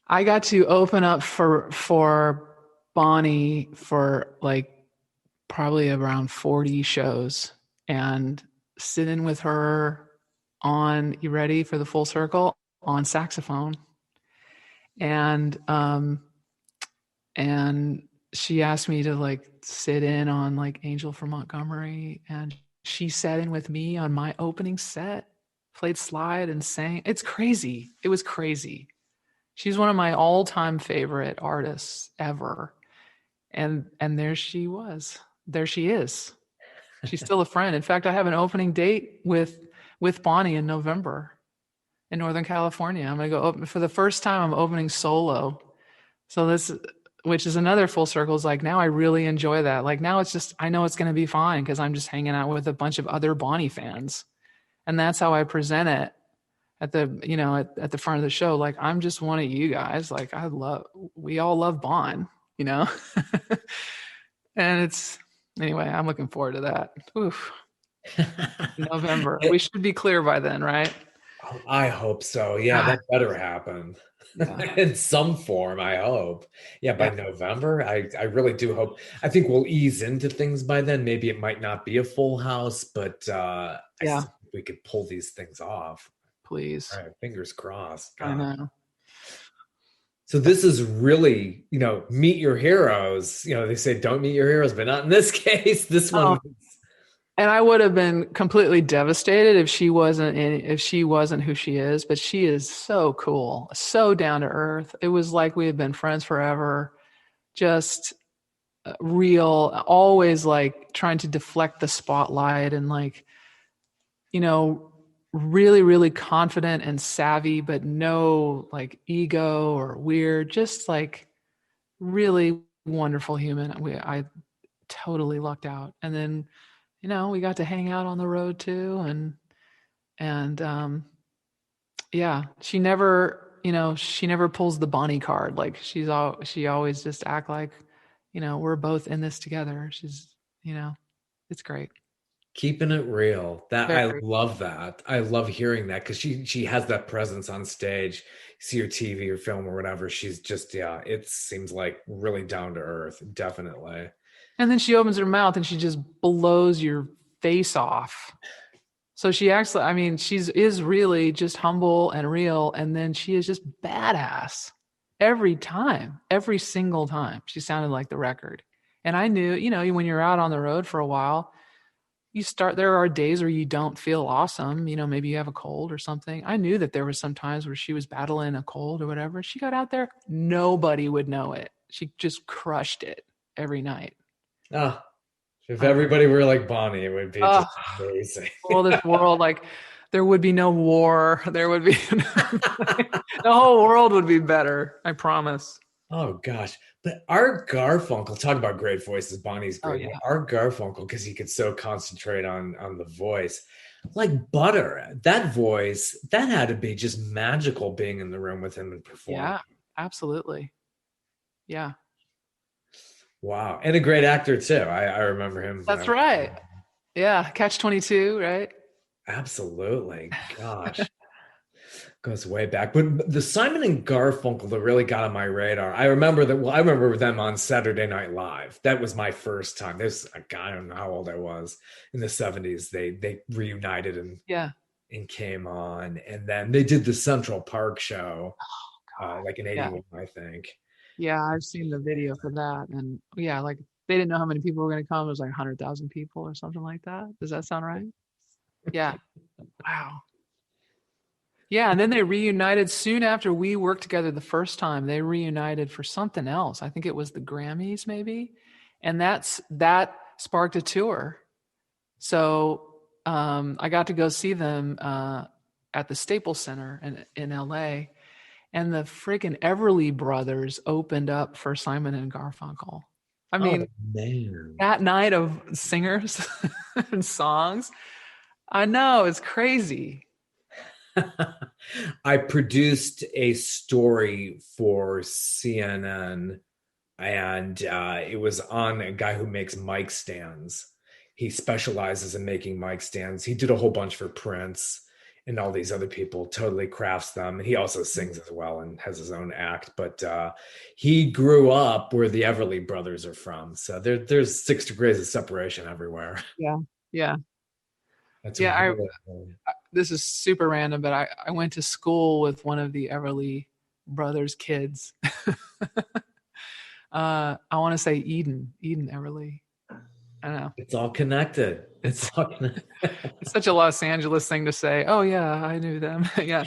[SPEAKER 2] I got to open up for Bonnie for like probably around 40 shows and sit in with her on, you ready for the full circle, on saxophone. And and she asked me to like sit in on like Angel from Montgomery, and she sat in with me on my opening set, played slide and sang. It's crazy. It was crazy. She's one of my all-time favorite artists ever. And there she was. There she is. She's still a friend. In fact, I have an opening date with Bonnie in November in Northern California. I'm going to go open for the first time. I'm opening solo. So this, which is another full circle, is like now I really enjoy that. Like now it's just I know it's going to be fine because I'm just hanging out with a bunch of other Bonnie fans, and that's how I present it at the at the front of the show. Like I'm just one of you guys. Like we all love Bon, you know, and it's anyway. I'm looking forward to that. Oof, November. We should be clear by then, right?
[SPEAKER 1] I hope so. Yeah,
[SPEAKER 2] God,
[SPEAKER 1] that better happen
[SPEAKER 2] yeah,
[SPEAKER 1] in some form. I hope. Yeah, by
[SPEAKER 2] yeah,
[SPEAKER 1] November, I really do hope. I think we'll ease into things by then. Maybe it might not be a full house, but I
[SPEAKER 2] yeah.
[SPEAKER 1] still think we could pull these things off.
[SPEAKER 2] Please,
[SPEAKER 1] All right, fingers crossed.
[SPEAKER 2] I
[SPEAKER 1] God.
[SPEAKER 2] know.
[SPEAKER 1] So this is really, meet your heroes. They say don't meet your heroes, but not in this case. This
[SPEAKER 2] Oh,
[SPEAKER 1] one,
[SPEAKER 2] and I would have been completely devastated if she wasn't who she is, but she is so cool, so down to earth. It was like we had been friends forever, just real, always like trying to deflect the spotlight and like, you know, really, really confident and savvy, but no like ego or weird, just like really wonderful human. I totally lucked out. And then we got to hang out on the road too, and yeah, she never pulls the Bonnie card. Like she always just act like, we're both in this together. You know, it's great.
[SPEAKER 1] keeping it real. That I
[SPEAKER 2] Very.
[SPEAKER 1] love that. I love hearing that because she has that presence on stage. See her TV or film or whatever. She's just, yeah, it seems like really down to earth. Definitely.
[SPEAKER 2] And then she opens her mouth and she just blows your face off. So she acts like, I mean, she's is really just humble and real, and then she is just badass every time, every single time. She sounded like the record. And I knew, when you're out on the road for a while, there are days where you don't feel awesome. Maybe you have a cold or something. I knew that there was some times where she was battling a cold or whatever. She got out there, nobody would know it. She just crushed it every night.
[SPEAKER 1] Ah, if
[SPEAKER 2] I know.
[SPEAKER 1] everybody were like Bonnie, it would be
[SPEAKER 2] Oh,
[SPEAKER 1] just amazing.
[SPEAKER 2] well, this world, like, there would be no war. There would be the whole world would be better. I promise.
[SPEAKER 1] Oh gosh. But Art Garfunkel, talk about great voices. Bonnie's
[SPEAKER 2] Oh
[SPEAKER 1] great.
[SPEAKER 2] yeah.
[SPEAKER 1] But Art Garfunkel, because he could so concentrate on the voice. Like butter. That voice, that had to be just magical being in the room with him and performing.
[SPEAKER 2] Yeah, absolutely. Yeah.
[SPEAKER 1] Wow. And a great actor too. I remember him when I
[SPEAKER 2] That's
[SPEAKER 1] was
[SPEAKER 2] right. Yeah, Catch 22, right?
[SPEAKER 1] absolutely. Gosh, goes way back. But the Simon and Garfunkel that really got on my radar. I remember that. Well, I remember them on Saturday Night Live. That was my first time. This I don't know how old I was in the '70s. They reunited
[SPEAKER 2] Yeah.
[SPEAKER 1] and came on, and then they did the Central Park show, like in
[SPEAKER 2] Yeah.
[SPEAKER 1] '81, I think.
[SPEAKER 2] Yeah, I've seen the video for that. And yeah, like they didn't know how many people were going to come. It was like 100,000 people or something like that. Does that sound right? Yeah. Wow. Yeah, and then they reunited soon after we worked together the first time. They reunited for something else. I think it was the Grammys, maybe, and that sparked a tour. So I got to go see them at the Staples Center in LA, and the freaking Everly Brothers opened up for Simon and Garfunkel. I
[SPEAKER 1] Oh
[SPEAKER 2] mean,
[SPEAKER 1] man.
[SPEAKER 2] that night of singers and songs, I know it's crazy.
[SPEAKER 1] I produced a story for CNN, and it was on a guy who makes mic stands. He specializes in making mic stands. He did a whole bunch for Prince and all these other people, totally crafts them. And he also sings as well and has his own act. But he grew up where the Everly Brothers are from. So there's 6 degrees of separation everywhere.
[SPEAKER 2] Yeah, yeah,
[SPEAKER 1] That's
[SPEAKER 2] yeah.
[SPEAKER 1] really,
[SPEAKER 2] This is super random, but I went to school with one of the Everly Brothers kids. I want to say Eden Everly. I don't know.
[SPEAKER 1] it's all connected. It's
[SPEAKER 2] It's
[SPEAKER 1] all connected.
[SPEAKER 2] it's such a Los Angeles thing to say. Oh yeah, I knew them. Yeah,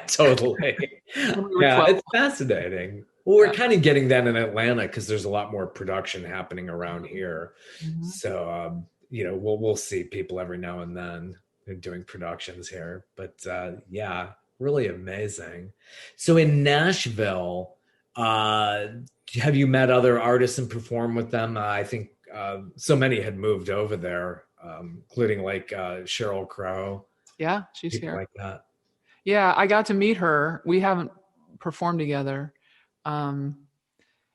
[SPEAKER 1] Totally.
[SPEAKER 2] when we were
[SPEAKER 1] Yeah,
[SPEAKER 2] 12.
[SPEAKER 1] it's fascinating. Well, we're
[SPEAKER 2] Yeah.
[SPEAKER 1] kind of getting that in Atlanta because there's a lot more production happening around here.
[SPEAKER 2] Mhm.
[SPEAKER 1] So, we'll see people every now and then doing productions here. But yeah, really amazing. So in Nashville, uh, have you met other artists and performed with them? I think so many had moved over there, including like Cheryl Crow,
[SPEAKER 2] Yeah, she's
[SPEAKER 1] people
[SPEAKER 2] here.
[SPEAKER 1] like that.
[SPEAKER 2] Yeah, I got to meet her. We haven't performed together. Um,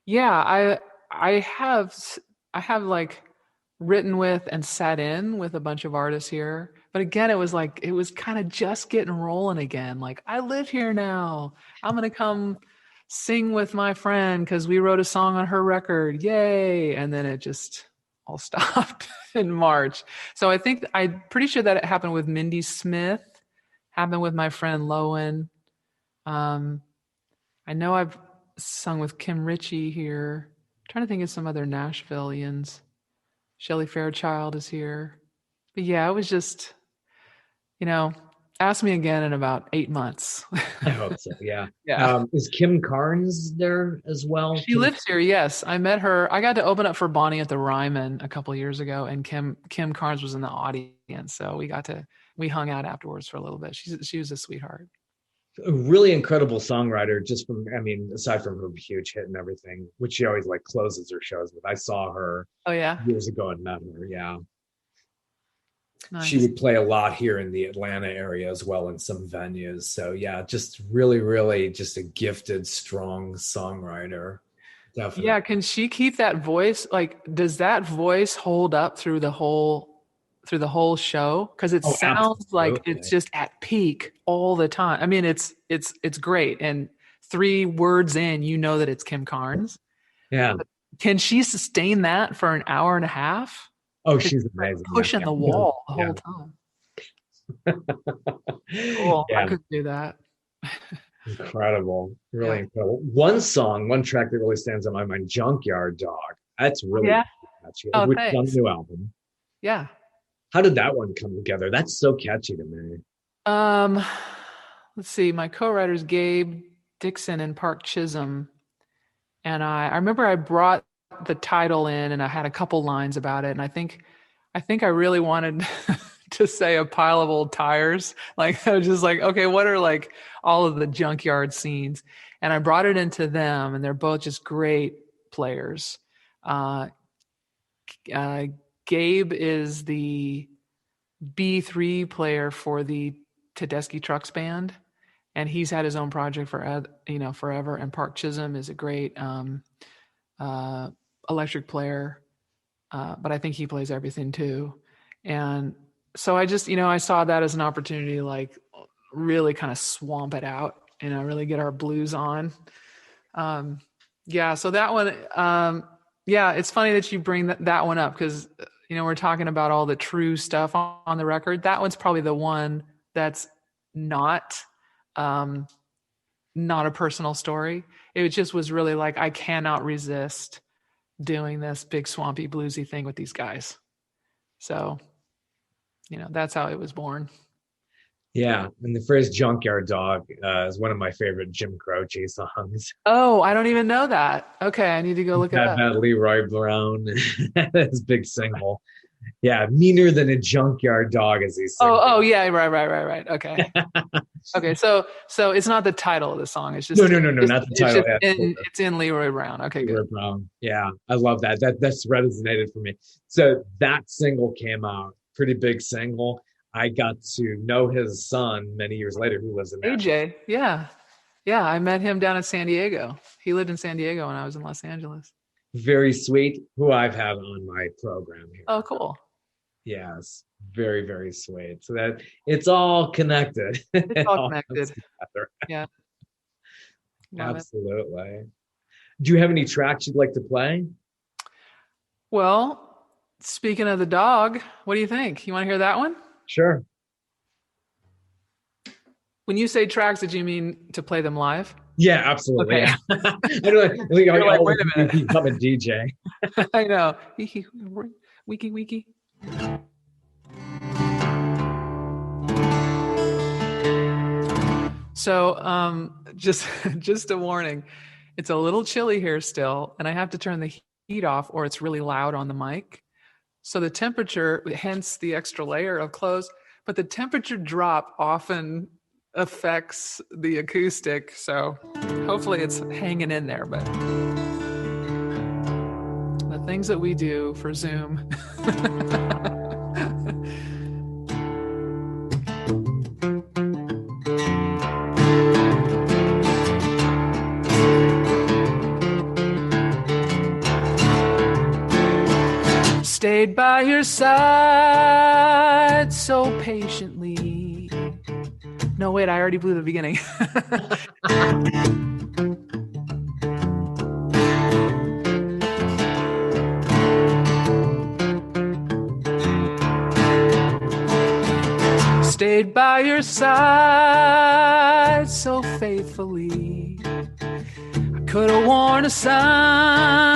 [SPEAKER 2] yeah, I have I have like written with and sat in with a bunch of artists here. But again, it was kind of just getting rolling again. Like I live here now. I'm gonna come sing with my friend because we wrote a song on her record. Yay! And then it just all stopped in March. So I think I'm pretty sure that it happened with Mindy Smith, happened with my friend Lowen. Um, I know I've sung with Kim Ritchie here. I'm trying to think of some other Nashvilleians. Shelley Fairchild is here. But yeah, it was just, you know, ask me again in about 8 months.
[SPEAKER 1] I hope so. Yeah.
[SPEAKER 2] Yeah.
[SPEAKER 1] Is Kim Carnes there as well?
[SPEAKER 2] She lives here, yes. I met her. I got to open up for Bonnie at the Ryman a couple of years ago, and Kim Carnes was in the audience. So we hung out afterwards for a little bit. She was a sweetheart.
[SPEAKER 1] A really incredible songwriter. Just from, I mean, aside from her huge hit and everything, which she always like closes her shows with. I saw her
[SPEAKER 2] Oh yeah.
[SPEAKER 1] years ago and met her. Yeah. She
[SPEAKER 2] Nice.
[SPEAKER 1] would play a lot here in the Atlanta area as well in some venues. So yeah, just really, really just a gifted, strong songwriter.
[SPEAKER 2] Yeah,
[SPEAKER 1] Definitely.
[SPEAKER 2] can she keep that voice? Like, does that voice hold up through the whole show? Because it
[SPEAKER 1] Oh,
[SPEAKER 2] sounds like it's
[SPEAKER 1] absolutely.
[SPEAKER 2] just at peak all the time. I mean, it's great. And 3 words in, you know that it's Kim Carnes.
[SPEAKER 1] Yeah.
[SPEAKER 2] Can she sustain that for an hour and a half?
[SPEAKER 1] Oh,
[SPEAKER 2] Because
[SPEAKER 1] she's
[SPEAKER 2] she's like
[SPEAKER 1] amazing. Yeah.
[SPEAKER 2] pushing
[SPEAKER 1] Yeah.
[SPEAKER 2] the
[SPEAKER 1] No,
[SPEAKER 2] wall the
[SPEAKER 1] yeah.
[SPEAKER 2] whole time. Cool. I
[SPEAKER 1] Yeah.
[SPEAKER 2] couldn't do that.
[SPEAKER 1] Incredible. Really
[SPEAKER 2] Yeah.
[SPEAKER 1] incredible. One song, one track that really stands out in my mind, Junkyard Dog. That's really
[SPEAKER 2] Yeah.
[SPEAKER 1] catchy,
[SPEAKER 2] Oh,
[SPEAKER 1] which is on the
[SPEAKER 2] thanks.
[SPEAKER 1] new album.
[SPEAKER 2] Yeah.
[SPEAKER 1] How did that one come together? That's so catchy to me.
[SPEAKER 2] Um, let's see. My co-writers Gabe Dixon and Park Chisholm, and I remember I brought the title in and I had a couple lines about it, and I think I really wanted to say a pile of old tires. Like I was just like, okay, what are like all of the junkyard scenes? And I brought it into them, and they're both just great players. Uh, uh, Gabe is the B3 player for the Tedeschi Trucks band, and he's had his own project for forever. And Park Chisholm is a great uh, electric player, but I think he plays everything too. And so I just, I saw that as an opportunity to like really kind of swamp it out, really get our blues on. So that one, it's funny that you bring that one up because, we're talking about all the true stuff on the record. That one's probably the one that's not a personal story. It just was really like, I cannot resist doing this big swampy bluesy thing with these guys. So, that's how it was born.
[SPEAKER 1] Yeah, and the first Junkyard Dog is one of my favorite Jim Croce songs.
[SPEAKER 2] Oh, I don't even know that. Okay, I need to go look it up.
[SPEAKER 1] That Leroy Brown, his big single. Yeah, meaner than a junkyard dog, as he said.
[SPEAKER 2] Oh, yeah, right. Okay, okay. So it's not the title of the song. It's just
[SPEAKER 1] no, not the title.
[SPEAKER 2] It's in Leroy Brown. Okay,
[SPEAKER 1] Leroy
[SPEAKER 2] good.
[SPEAKER 1] Brown. Yeah, I love that. That's resonated for me. So that single came out, pretty big single. I got to know his son many years later, who lives in
[SPEAKER 2] AJ. Yeah, I met him down in San Diego. He lived in San Diego when I was in Los Angeles.
[SPEAKER 1] Very sweet, who I've had on my program here.
[SPEAKER 2] Oh, cool.
[SPEAKER 1] Yes, very, very sweet. So that it's all connected.
[SPEAKER 2] It's all connected. Yeah.
[SPEAKER 1] Absolutely. Do you have any tracks you'd like to play?
[SPEAKER 2] Well, speaking of the dog, what do you think? You want to hear that one?
[SPEAKER 1] Sure.
[SPEAKER 2] When you say tracks, did you mean to play them live?
[SPEAKER 1] Yeah, absolutely.
[SPEAKER 2] Okay.
[SPEAKER 1] Yeah. I don't think
[SPEAKER 2] wait a minute.
[SPEAKER 1] Become a DJ.
[SPEAKER 2] I know. Wiki. So, just a warning. It's a little chilly here still, and I have to turn the heat off or it's really loud on the mic. So the temperature, hence the extra layer of clothes, but the temperature drop often affects the acoustic. So hopefully it's hanging in there, but the things that we do for Zoom. Stayed by your side so patiently. No, wait, I already blew the beginning. Stayed by your side so faithfully. I could have worn a sign,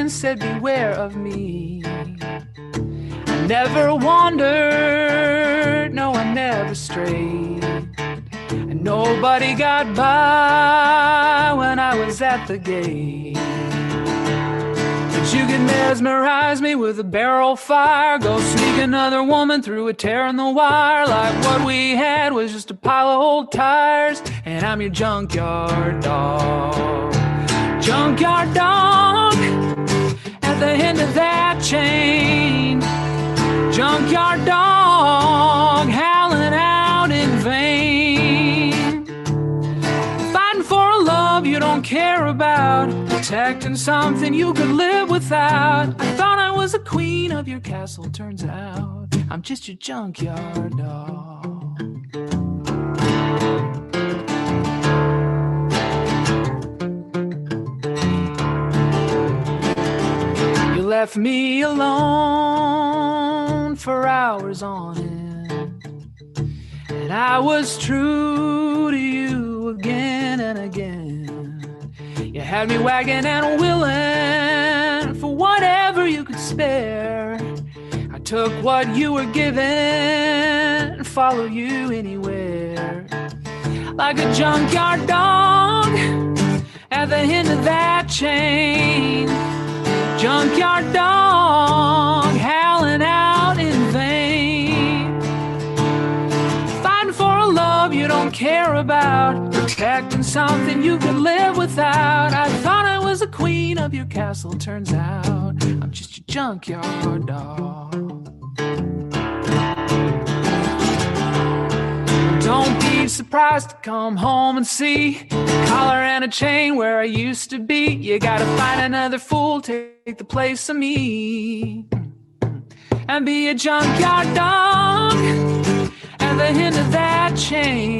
[SPEAKER 2] said beware of me. I never wandered, no, I never strayed. And nobody got by when I was at the gate. But you could mesmerize me with a barrel fire, go sneak another woman through a tear in the wire, like what we had was just a pile of old tires, and I'm your junkyard dog. Junkyard dog at the end of that chain. Junkyard dog howling out in vain. Fighting for a love you don't care about, protecting something you could live without. I thought I was the queen of your castle, turns out I'm just your junkyard dog. You left me alone for hours on end, and I was true to you again and again. You had me wagging and willing for whatever you could spare. I took what you were given and followed you anywhere. Like a junkyard dog at the end of that chain. Junkyard dog howling out in vain. Fighting for a love you don't care about, protecting something you could live without. I thought I was the queen of your castle, turns out I'm just your junkyard dog. Don't be surprised to come home and see, Collar and a chain where I used to be. You gotta find another fool, take the place of me, and be a junkyard dog at the end of that chain.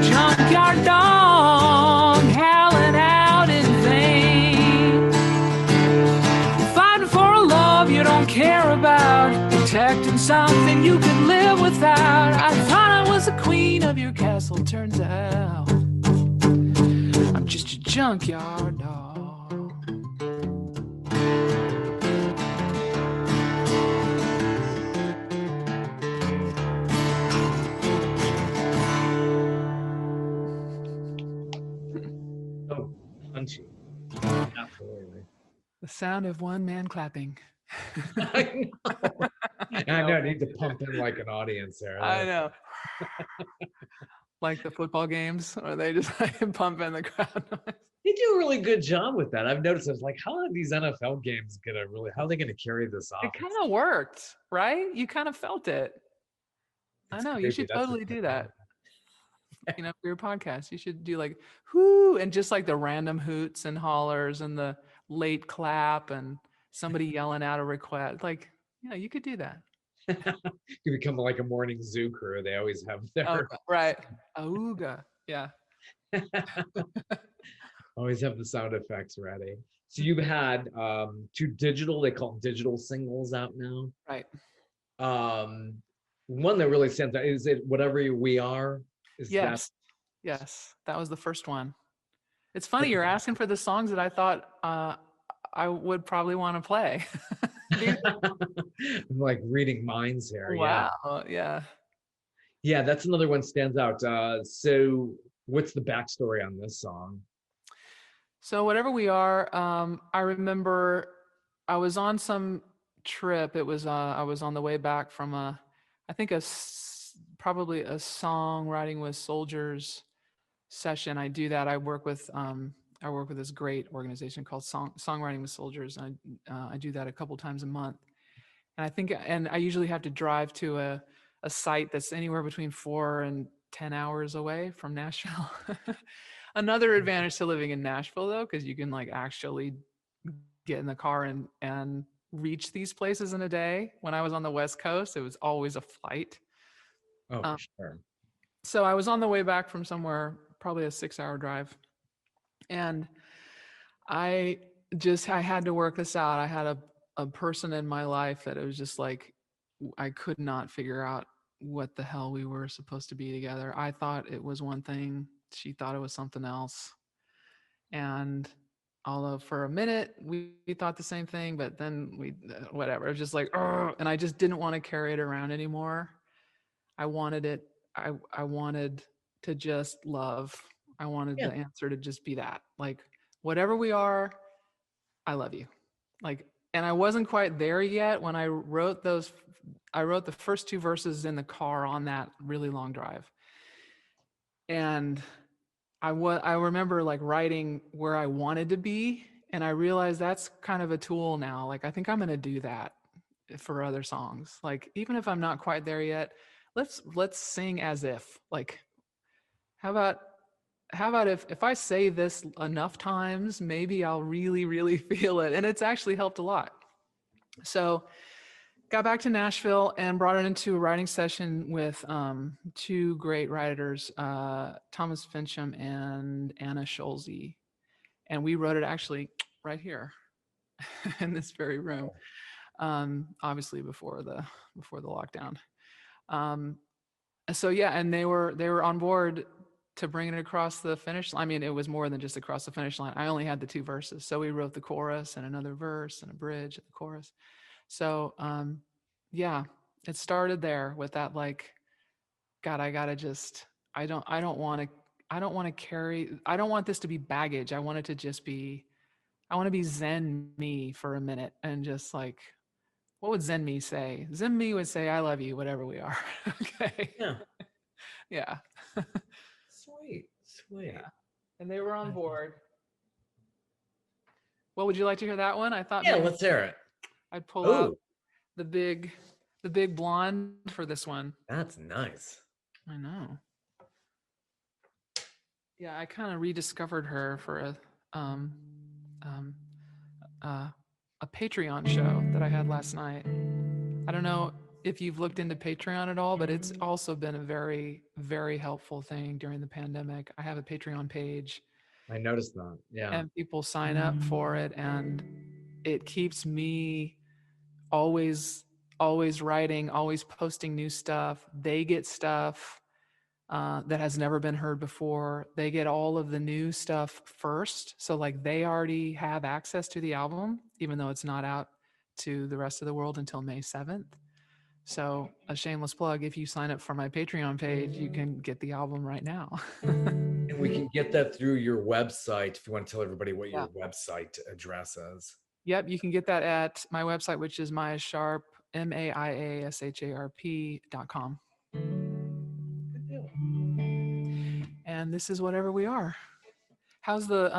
[SPEAKER 2] Junkyard dog, howling out in vain. Fighting for a love you don't care about, protecting something you could live without. I thought I was the queen of your castle, turns out I'm just a junkyard dog.
[SPEAKER 1] Oh, punchy. Absolutely.
[SPEAKER 2] The sound of one man clapping.
[SPEAKER 1] I know. I need to pump in like an audience there.
[SPEAKER 2] I know. Like the football games, or they just like pump in the crowd noise.
[SPEAKER 1] They do a really good job with that. I've noticed it's like, how are these NFL games how are they gonna carry this off?
[SPEAKER 2] It kind of worked, right? You kind of felt it. I know. You should totally do that. You know, for your podcast, you should do like whoo, and just like the random hoots and hollers and the late clap and somebody yelling out a request. Like, you know, you could do that.
[SPEAKER 1] You become like a morning zoo crew. They always have their
[SPEAKER 2] right. Auga. Yeah.
[SPEAKER 1] always have the sound effects ready. So you've had 2 digital, they call them digital singles out now.
[SPEAKER 2] Right.
[SPEAKER 1] One that really stands out, is it Whatever We Are?
[SPEAKER 2] Yes. Yes. That was the first one. It's funny you're asking for the songs that I thought I would probably want to play.
[SPEAKER 1] I'm like reading minds here.
[SPEAKER 2] Wow. Yeah.
[SPEAKER 1] Yeah, that's another one stands out. So what's the backstory on this song?
[SPEAKER 2] So Whatever We Are, I remember I was on some trip. It was I was on the way back from I think probably a Songwriting with Soldiers session. I do that. I work with this great organization called Songwriting with Soldiers, and I do that a couple times a month. And I usually have to drive to a site that's anywhere between 4 and 10 hours away from Nashville. Another advantage to living in Nashville, though, because you can like actually get in the car and reach these places in a day. When I was on the West Coast, it was always a flight.
[SPEAKER 1] Oh, for sure.
[SPEAKER 2] So I was on the way back from somewhere, probably a 6-hour drive, and I had to work this out. I had a person in my life that it was just like I could not figure out what the hell we were supposed to be together. I thought it was one thing, she thought it was something else. And although for a minute we thought the same thing, but then whatever. It was just like, and I just didn't want to carry it around anymore. I wanted it. I wanted to just love. I wanted the answer to just be that. Like, whatever we are, I love you. Like, and I wasn't quite there yet when I wrote those. I wrote the first 2 verses in the car on that really long drive. And I remember like writing where I wanted to be, and I realized that's kind of a tool now. Like, I think I'm going to do that for other songs. Like, even if I'm not quite there yet, let's sing as if. Like, how about if I say this enough times, maybe I'll really, really feel it. And it's actually helped a lot. So got back to Nashville and brought it into a writing session with 2 great writers, Thomas Fincham and Anna Scholze. And we wrote it actually right here in this very room, obviously before the lockdown. So yeah, and they were on board to bring it across the finish line. I mean, it was more than just across the finish line. I only had the 2 verses. So we wrote the chorus and another verse and a bridge at the chorus. So yeah, it started there with that, like, God, I gotta just, I don't want this to be baggage. I want it to just be, I want to be Zen me for a minute and just like, what would Zen me say? Zen me would say, I love you, whatever we are. Okay.
[SPEAKER 1] Yeah.
[SPEAKER 2] Yeah.
[SPEAKER 1] Sweet.
[SPEAKER 2] Yeah. And they were on board. Well, would you like to hear that one? I thought
[SPEAKER 1] let's hear it.
[SPEAKER 2] I'd pull out the big blonde for this one.
[SPEAKER 1] That's nice.
[SPEAKER 2] I know. Yeah, I kind of rediscovered her for um, um, uh, a Patreon show that I had last night. I don't know if you've looked into Patreon at all, but it's also been a very, very helpful thing during the pandemic. I have a Patreon page
[SPEAKER 1] I noticed that. Yeah.
[SPEAKER 2] and people sign up for it, and it keeps me always, always writing, always posting new stuff. They get stuff that has never been heard before. They get all of the new stuff first. So, like, they already have access to the album, even though it's not out to the rest of the world until May 7th. So, a shameless plug, if you sign up for my Patreon page, you can get the album right now.
[SPEAKER 1] And we can get that through your website if you want to tell everybody what
[SPEAKER 2] Yeah.
[SPEAKER 1] your website address is.
[SPEAKER 2] Yep, you can get that at my website, which is Maia Sharp, MAIASHARP.com.
[SPEAKER 1] Good deal.
[SPEAKER 2] And this is whatever we are. How's the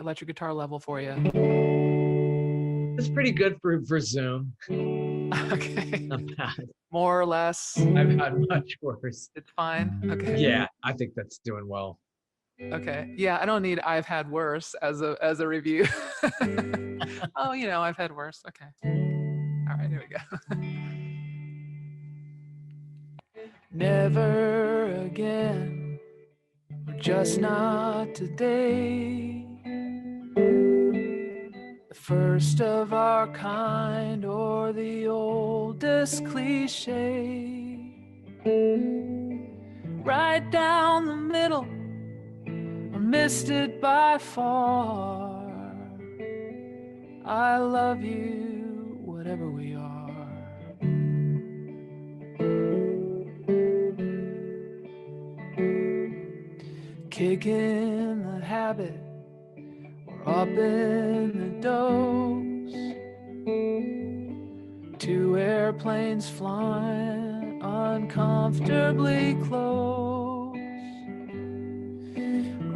[SPEAKER 2] electric guitar level for you?
[SPEAKER 1] It's pretty good for Zoom.
[SPEAKER 2] Okay.
[SPEAKER 1] Not bad.
[SPEAKER 2] More or less.
[SPEAKER 1] I've had much worse.
[SPEAKER 2] It's fine. Okay.
[SPEAKER 1] Yeah, I think that's doing well.
[SPEAKER 2] Okay. Yeah, I don't need I've had worse as a review. Oh, I've had worse. Okay. All right, here we go. Never again, or just not today. The first of our kind, or the oldest cliche. Right down the middle, or missed it by far. I love you, whatever we are. Kicking the habit, or up in the dose. Two airplanes flying uncomfortably close.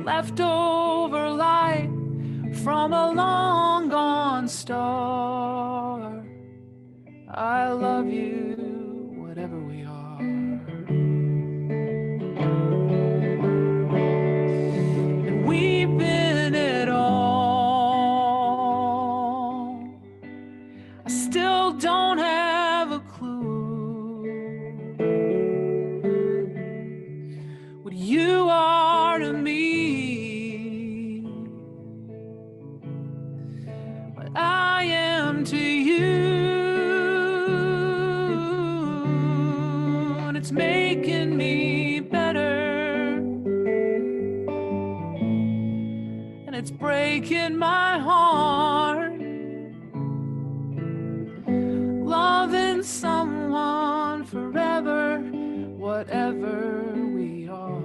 [SPEAKER 2] Leftover light from a long gone star. I love you, whatever we are. And we've been it all. I still don't have a clue what you are to me, what I am to you. And it's making me better, and it's breaking my heart. Loving someone forever, whatever we are.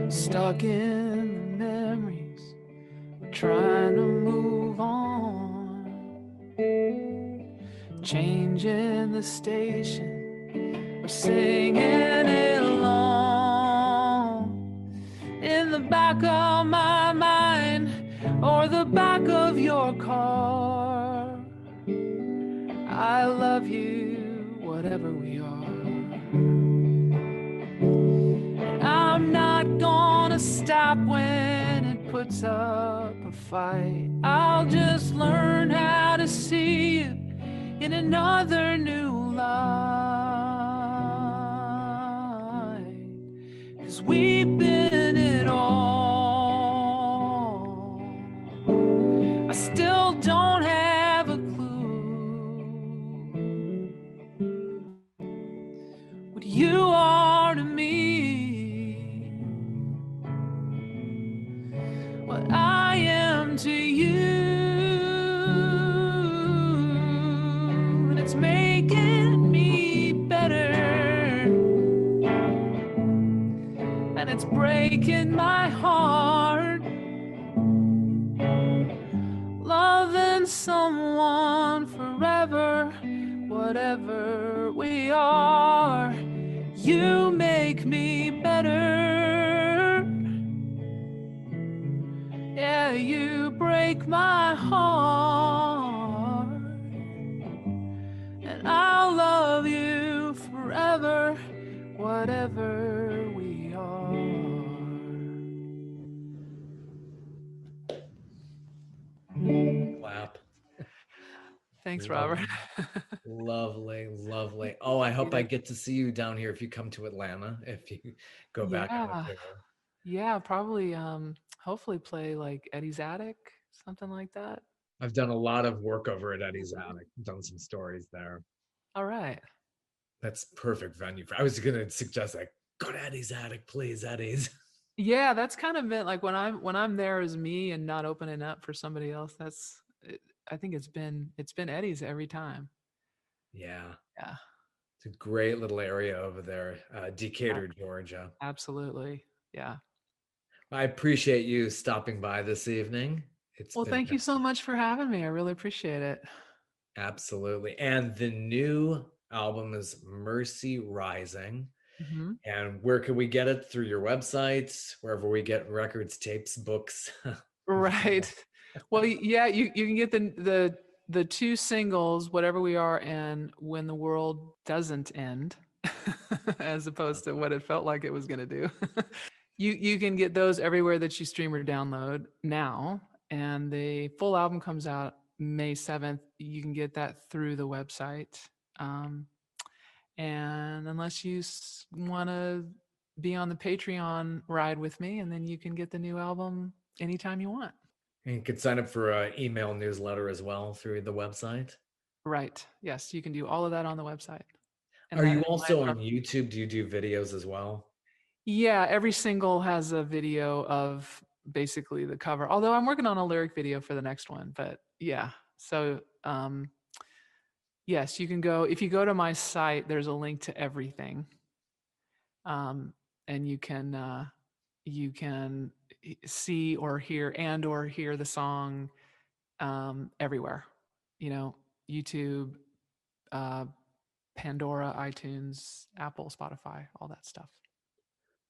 [SPEAKER 2] Stuck in the memories, we're trying to move on. Changing the station, we're singing along. In the back of my mind, or the back of your car. I love you, whatever we are. And I'm not gonna stop when it puts up a fight. I'll just learn how to see you in another new light. 'Cause we've been it all. I still don't have a clue what you are to me, what I am to you. And it's making me better, and it's breaking my heart. Loving someone forever, whatever we are. You make me better. Yeah, you break my heart. And I'll love you whatever we are.
[SPEAKER 1] Clap.
[SPEAKER 2] Thanks, Robert.
[SPEAKER 1] Lovely. Lovely, lovely. Oh, I hope I
[SPEAKER 2] Appreciate it.
[SPEAKER 1] get to see you down here if you come to Atlanta, if you go back out
[SPEAKER 2] Yeah.
[SPEAKER 1] there.
[SPEAKER 2] Yeah, probably hopefully play like Eddie's Attic, something like that.
[SPEAKER 1] I've done a lot of work over at Eddie's Attic, done some stories there.
[SPEAKER 2] All right.
[SPEAKER 1] That's perfect venue for. I was gonna suggest like go to Eddie's Attic, please, Eddie's.
[SPEAKER 2] Yeah, that's kind of been like when I'm there as me and not opening up for somebody else. I think it's been Eddie's every time.
[SPEAKER 1] Yeah,
[SPEAKER 2] Yeah,
[SPEAKER 1] it's a great little area over there,
[SPEAKER 2] a-
[SPEAKER 1] Decatur, Georgia.
[SPEAKER 2] absolutely. Yeah.
[SPEAKER 1] I appreciate you stopping by this evening. It's
[SPEAKER 2] Well,
[SPEAKER 1] been
[SPEAKER 2] thank you so much for having me. I really appreciate it.
[SPEAKER 1] absolutely. And the new album is Mercy Rising.
[SPEAKER 2] Hmm.
[SPEAKER 1] And where can we get it? Through your website, wherever we get records, tapes, books.
[SPEAKER 2] Right. Well, yeah, you can get the two singles, Whatever We Are and When the World Doesn't End, as opposed to what it felt like it was going to do. You can get those everywhere that you stream or download now, and the full album comes out May 7th. You can get that through the website. Um, and unless you want to be on the Patreon ride with me, and then you can get the new album anytime you want.
[SPEAKER 1] And you can sign up for an email newsletter as well through the website.
[SPEAKER 2] Right. Yes, you can do all of that on the website. And
[SPEAKER 1] Are
[SPEAKER 2] that
[SPEAKER 1] you
[SPEAKER 2] is Maia
[SPEAKER 1] also on
[SPEAKER 2] Sharp.
[SPEAKER 1] YouTube? Do you do videos as well?
[SPEAKER 2] Yeah, every single has a video of basically the cover. Although I'm working on a lyric video for the next one, but yeah. So yes, you can go if you go to my site, there's a link to everything. And you can see or hear the song everywhere. You know, YouTube, uh, Pandora, iTunes, Apple, Spotify, all that stuff.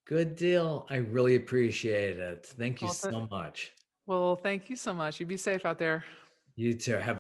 [SPEAKER 1] Good deal. I really appreciate it. Thank you
[SPEAKER 2] Well,
[SPEAKER 1] so much.
[SPEAKER 2] well, thank you so much. You be safe out there.
[SPEAKER 1] You too. Have